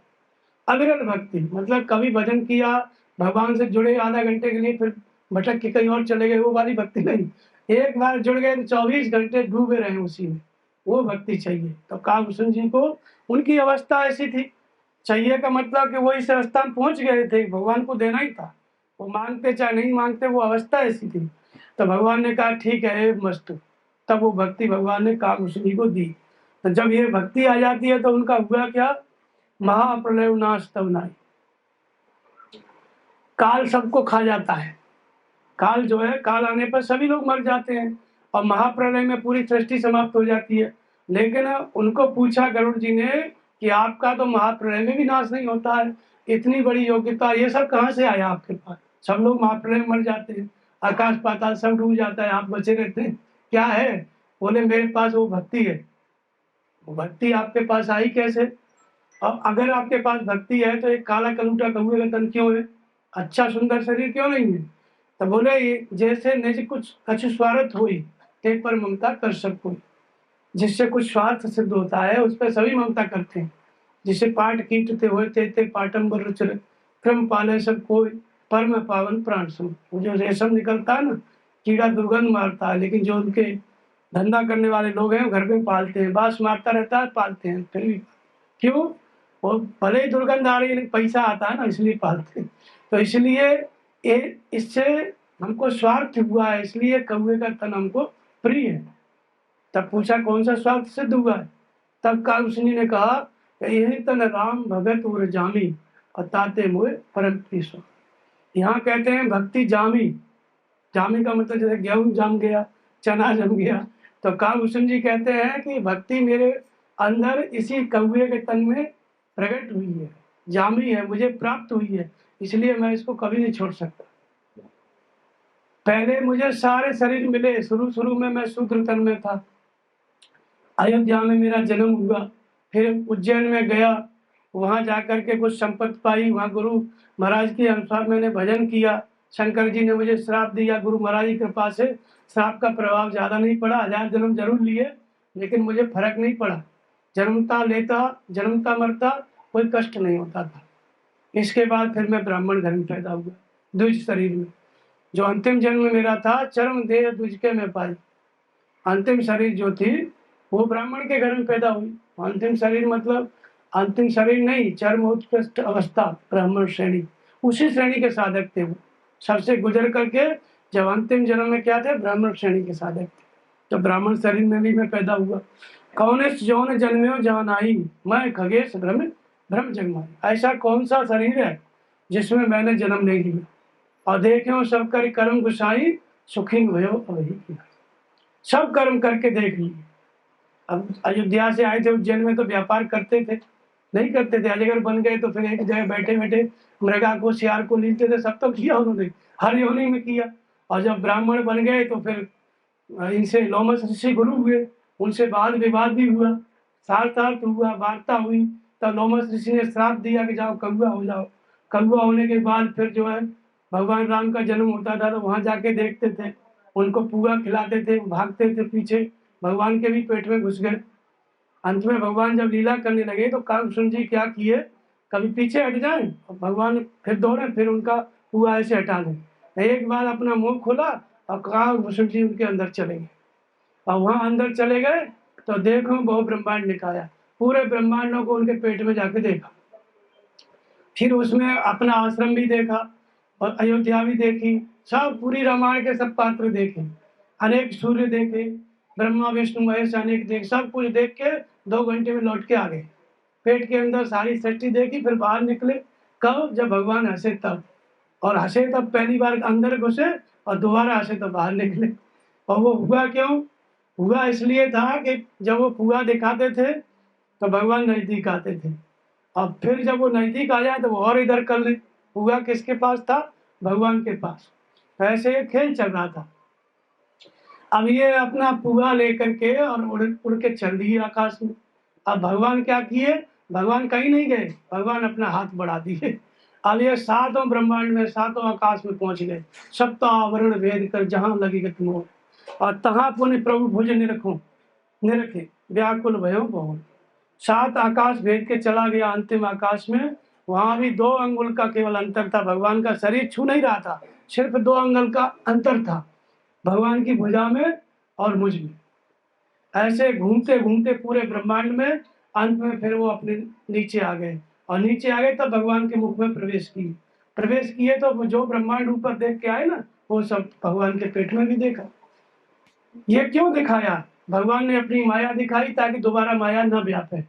अविरल भक्ति मतलब कभी भजन किया, भगवान से जुड़े आधा घंटे के लिए, फिर भटक के कहीं और चले गए, वो वाली भक्ति नहीं। एक बार जुड़ गए तो 24 घंटे डूबे रहे उसी में, वो भक्ति चाहिए। तो काकभूषण जी को उनकी अवस्था ऐसी थी। चाहिए का मतलब कि वो इस अवस्था में पहुंच गए थे, भगवान को देना ही था, वो मांगते चाहे नहीं मांगते, वो अवस्था ऐसी थी। तो भगवान ने कहा ठीक है मस्त, तब वो भक्ति भगवान ने काकभूषण जी को दी। तो जब ये भक्ति आ जाती है तो उनका हुआ क्या? महाप्रलय नाश तब नाई। काल सबको खा जाता है, काल जो है, काल आने पर सभी लोग मर जाते हैं, और महाप्रलय में पूरी सृष्टि समाप्त हो जाती है। लेकिन उनको पूछा गरुड़ जी ने कि आपका तो महाप्रलय में भी नाश नहीं होता है, इतनी बड़ी योग्यता, ये सब कहाँ से आया आपके पास? सब लोग महाप्रलय में मर जाते हैं, आकाश पाताल सब डूब जाता है, आप बचे रहते हैं, क्या है? बोले मेरे पास वो भक्ति है। वो भक्ति आपके पास आई कैसे? अब अगर आपके पास भक्ति है तो एक काला कलूटा कौवे का तन क्यों है? अच्छा सुंदर शरीर क्यों नहीं है? तो बोले जैसे निज कुछ कछु स्वार्थ हुई, ते पर ममता कर सब कोई। जिससे कुछ स्वार्थ सिद्ध होता है उस पर सभी ममता करते हैं। जिसे पाठ कीटते हुए ते पाटम्बर रुचर, क्रम पाले सब कोई, परम पावन प्राण सम। वो जो रेशम निकलता है ना, कीड़ा दुर्गंध मारता है, लेकिन जो उनके धंधा करने वाले लोग हैं घर में पालते हैं, बांस मारता रहता है, पालते हैं, फिर भी क्यों? वो भले ही दुर्गंध आ रही है लेकिन पैसा आता है ना, इसलिए पालते हैं। तो इसलिए इससे हमको स्वार्थ हुआ है, इसलिए कौवे का तन हमको प्रिय है। तब पूछा कौन सा स्वार्थ सिद्ध हुआ है? तब काकभूषण ने कहा यही तन राम भगत और जामी, और ताते मोए परम प्रीसो। यहाँ कहते हैं भक्ति जामी। जामी का मतलब जैसे गेहूं जम गया, चना जम गया। तो काकभूषण जी कहते हैं कि भक्ति मेरे अंदर इसी कौवे के तन में प्रकट हुई है, जामी है, मुझे प्राप्त हुई है, इसलिए मैं इसको कभी नहीं छोड़ सकता। पहले मुझे सारे शरीर मिले, शुरू में मैं शूद्र तन में था, अयोध्या में मेरा जन्म हुआ, फिर उज्जैन में गया, वहां जाकर के कुछ संपत्ति पाई, वहां गुरु महाराज के अनुसार मैंने भजन किया, शंकर जी ने मुझे श्राप दिया, गुरु महाराज की कृपा से श्राप का प्रभाव ज्यादा नहीं पड़ा, 1000 जन्म जरूर लिए लेकिन मुझे फर्क नहीं पड़ा, जन्मता लेता जन्मता मरता कोई कष्ट नहीं होता था। इसके बाद फिर मैं ब्राह्मण घर में पैदा हुआ, द्विज शरीर में। जो अंतिम जन्म मेरा था, चरम देह द्विज के में पाई, अंतिम शरीर जो थी वो ब्राह्मण के घर में पैदा हुई। अंतिम शरीर मतलब अंतिम शरीर नहीं, चरम उत्कृष्ट अवस्था, ब्राह्मण श्रेणी, उसी श्रेणी के साधक थे वो, सबसे गुजर करके जब अंतिम जन्म में क्या थे, ब्राह्मण श्रेणी के साधक थे। तो ब्राह्मण शरीर में भी मैं पैदा हुआ। कौनेस जौन जन्म्यो जान आई, मैं खगेश भ्रम जगमाई। ऐसा कौन सा शरीर है जिसमें मैंने जन्म नहीं लिया, और देखे सब कर कर्म गुसाई, सुखी भयो अवही किया। सब कर्म करके देख लिए। अब अयोध्या से आए थे उज्जैन में तो व्यापार करते थे, नहीं करते थे, अजगर बन गए तो फिर एक जगह बैठे बैठे मृगा को सियार को लीलते थे, सब तो किया उन्होंने, हर योनि में किया। और जब ब्राह्मण बन गए तो फिर इनसे लोमस ऋषि गुरु हुए, उनसे वाद विवाद भी हुआ, सार्थार्थ हुआ, वार्ता हुई। तब लोमस ऋषि ने श्राप दिया कि जाओ कौवा हो जाओ। कौवा होने के बाद फिर जो है भगवान राम का जन्म होता था तो वहां जाके देखते थे, उनको पूरा खिलाते थे, भागते थे पीछे, भगवान के भी पेट में घुस गए। अंत में भगवान जब लीला करने लगे तो काकभूषण जी क्या किए, कभी पीछे हट जाएं और भगवान फिर दौड़े, फिर उनका पुआ ऐसे हटा दें। एक बार अपना मुंह खोला और काकभूषण जी उनके अंदर चले गए, और वहाँ अंदर चले गए तो देखो बहु ब्रह्मांड निकाया, पूरे ब्रह्मांडों को उनके पेट में जाके देखा। फिर उसमें अपना आश्रम भी देखा और अयोध्या भी देखी, सब पूरी रामायण के सब पात्र देखे, अनेक सूर्य देखे, ब्रह्मा विष्णु महेश अनेक देख, सब कुछ देख के 2 घंटे में लौट के आ गए। पेट के अंदर सारी सृष्टि देखी, फिर बाहर निकले। कब? जब भगवान हंसे तब, और हंसे तब पहली बार अंदर घुसे और दोबारा हंसे तब बाहर निकले। और वो हुआ क्यों? हुआ इसलिए था कि जब वो पुआ दिखाते थे तो भगवान नजदीक आते थे, और फिर जब वो नजदीक आ जाए तो वो और इधर कर ले। पुआ किसके पास था? भगवान के पास। ऐसे ये खेल चल रहा था। अब ये अपना पुआ लेकर के और उड़ के चल दिए आकाश में। अब भगवान क्या किए? भगवान कहीं नहीं गए, भगवान अपना हाथ बढ़ा दिए। अब ये 7 ब्रह्मांड में 7 आकाश में पहुंच गए। सप्त आवरण भेद कर जहां लगी गति मोह, और तहां पुण्य प्रभु भुज निरखे व्याकुल भयो बहुल। 7 आकाश भेद के चला गया अंतिम आकाश में। वहां भी 2 अंगुल का केवल अंतर था, भगवान का शरीर छू नहीं रहा था, सिर्फ 2 अंगुल का अंतर था भगवान की भुजा में और मुझ में। ऐसे घूमते घूमते पूरे ब्रह्मांड में अंत में फिर वो अपने नीचे आ गए, और नीचे आ गए तब भगवान के मुख में प्रवेश किए तो जो ब्रह्मांड ऊपर देख के आए ना, वो सब भगवान के पेट में भी देखा। ये क्यों दिखाया? भगवान ने अपनी माया दिखाई ताकि दोबारा माया न व्यापे।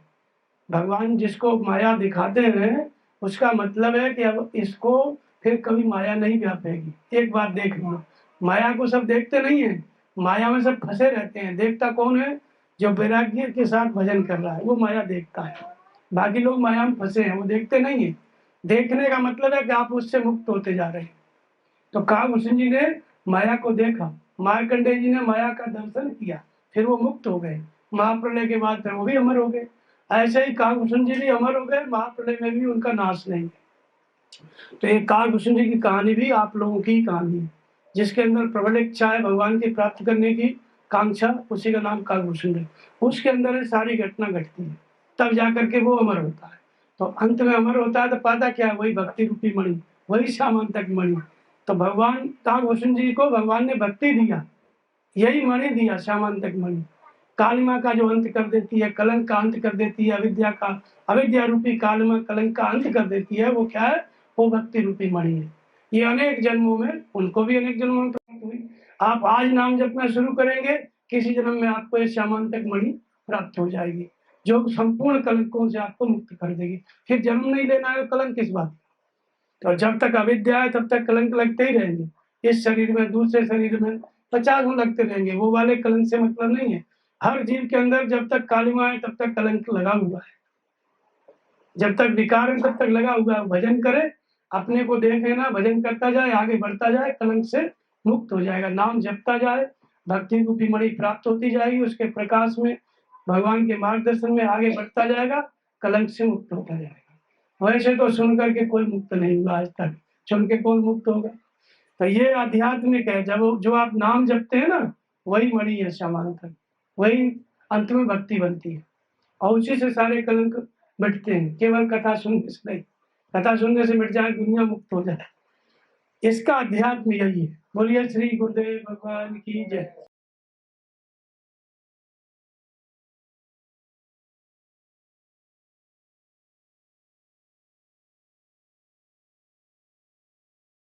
भगवान जिसको माया दिखाते हैं उसका मतलब है कि अब इसको फिर कभी माया नहीं व्यापेगी। एक बार देख लो, माया को सब देखते नहीं है, माया में सब फंसे रहते हैं। देखता कौन है? जो वैराग्य के साथ भजन कर रहा है, वो माया देखता है। बाकी लोग माया में फंसे हैं, वो देखते नहीं है। देखने का मतलब है कि आप उससे मुक्त होते जा रहे हैं। तो काकभूषण जी ने माया को देखा, मार्कंडेय जी ने माया का दर्शन किया, फिर वो मुक्त हो गए। महाप्रलय के बाद फिर वो भी अमर हो गए। ऐसे ही काकभूषण जी भी अमर हो गए, महाप्रलय में भी उनका नाश नहीं। तो ये काकभूषण जी की कहानी भी आप लोगों की कहानी है, जिसके अंदर प्रबल इच्छा है भगवान की प्राप्त करने की कांक्षा, उसी का नाम काकभूषण है। उसके अंदर सारी घटना घटती है, तब जाकर के वो अमर होता है। तो अंत में अमर होता है तो पाता क्या है? वही भक्ति रूपी मणि, वही सामंतक मणि। तो भगवान काकभूषण जी को भगवान ने भक्ति दिया, यही मणि दिया, सामंतक मणि। कालिमा का जो अंत कर देती है, कलंक का अंत कर देती है, अविद्या रूपी कालिमा कलंक का अंत कर देती है, वो क्या है? वो भक्ति रूपी मणि है। ये अनेक जन्मों में, उनको भी अनेक जन्मों में प्राप्त हुई। आप आज नाम जपना शुरू करेंगे, किसी जन्म में आपको ये सामंतक मणि प्राप्त हो जाएगी, जो संपूर्ण कलंकों से आपको मुक्त कर देगी। फिर जन्म नहीं लेना है, कलंक किस बात का? तो जब तक अविद्या है तब तक कलंक लगते ही रहेंगे। इस शरीर में, दूसरे शरीर में 50 लगते रहेंगे, वो वाले कलंक से मतलब नहीं है। हर जीव के अंदर जब तक कालिमा है तब तक कलंक लगा हुआ है, जब तक विकार है तब तक लगा हुआ है। भजन करे, अपने को देखे ना, भजन करता जाए, आगे बढ़ता जाए, कलंक से मुक्त हो जाएगा। नाम जपता जाए, भक्ति रूपी मणि प्राप्त होती जाएगी, उसके प्रकाश में, भगवान के मार्गदर्शन में आगे बढ़ता जाएगा, कलंक से मुक्त होता जाएगा। वैसे तो सुन करके कोई मुक्त नहीं हुआ आज तक, सुन के कौन मुक्त होगा? तो ये आध्यात्मिक है। जब जो आप नाम जपते हैं ना, वही मणि है सामंतक, वही अंत में भक्ति बनती है, और उसी से सारे कलंक मिटते हैं। केवल कथा सुनने से नहीं, कथा सुनने से मिट जाए, दुनिया मुक्त हो जाए। इसका अध्यात्म यही है। बोलिए श्री गुरुदेव भगवान की जय।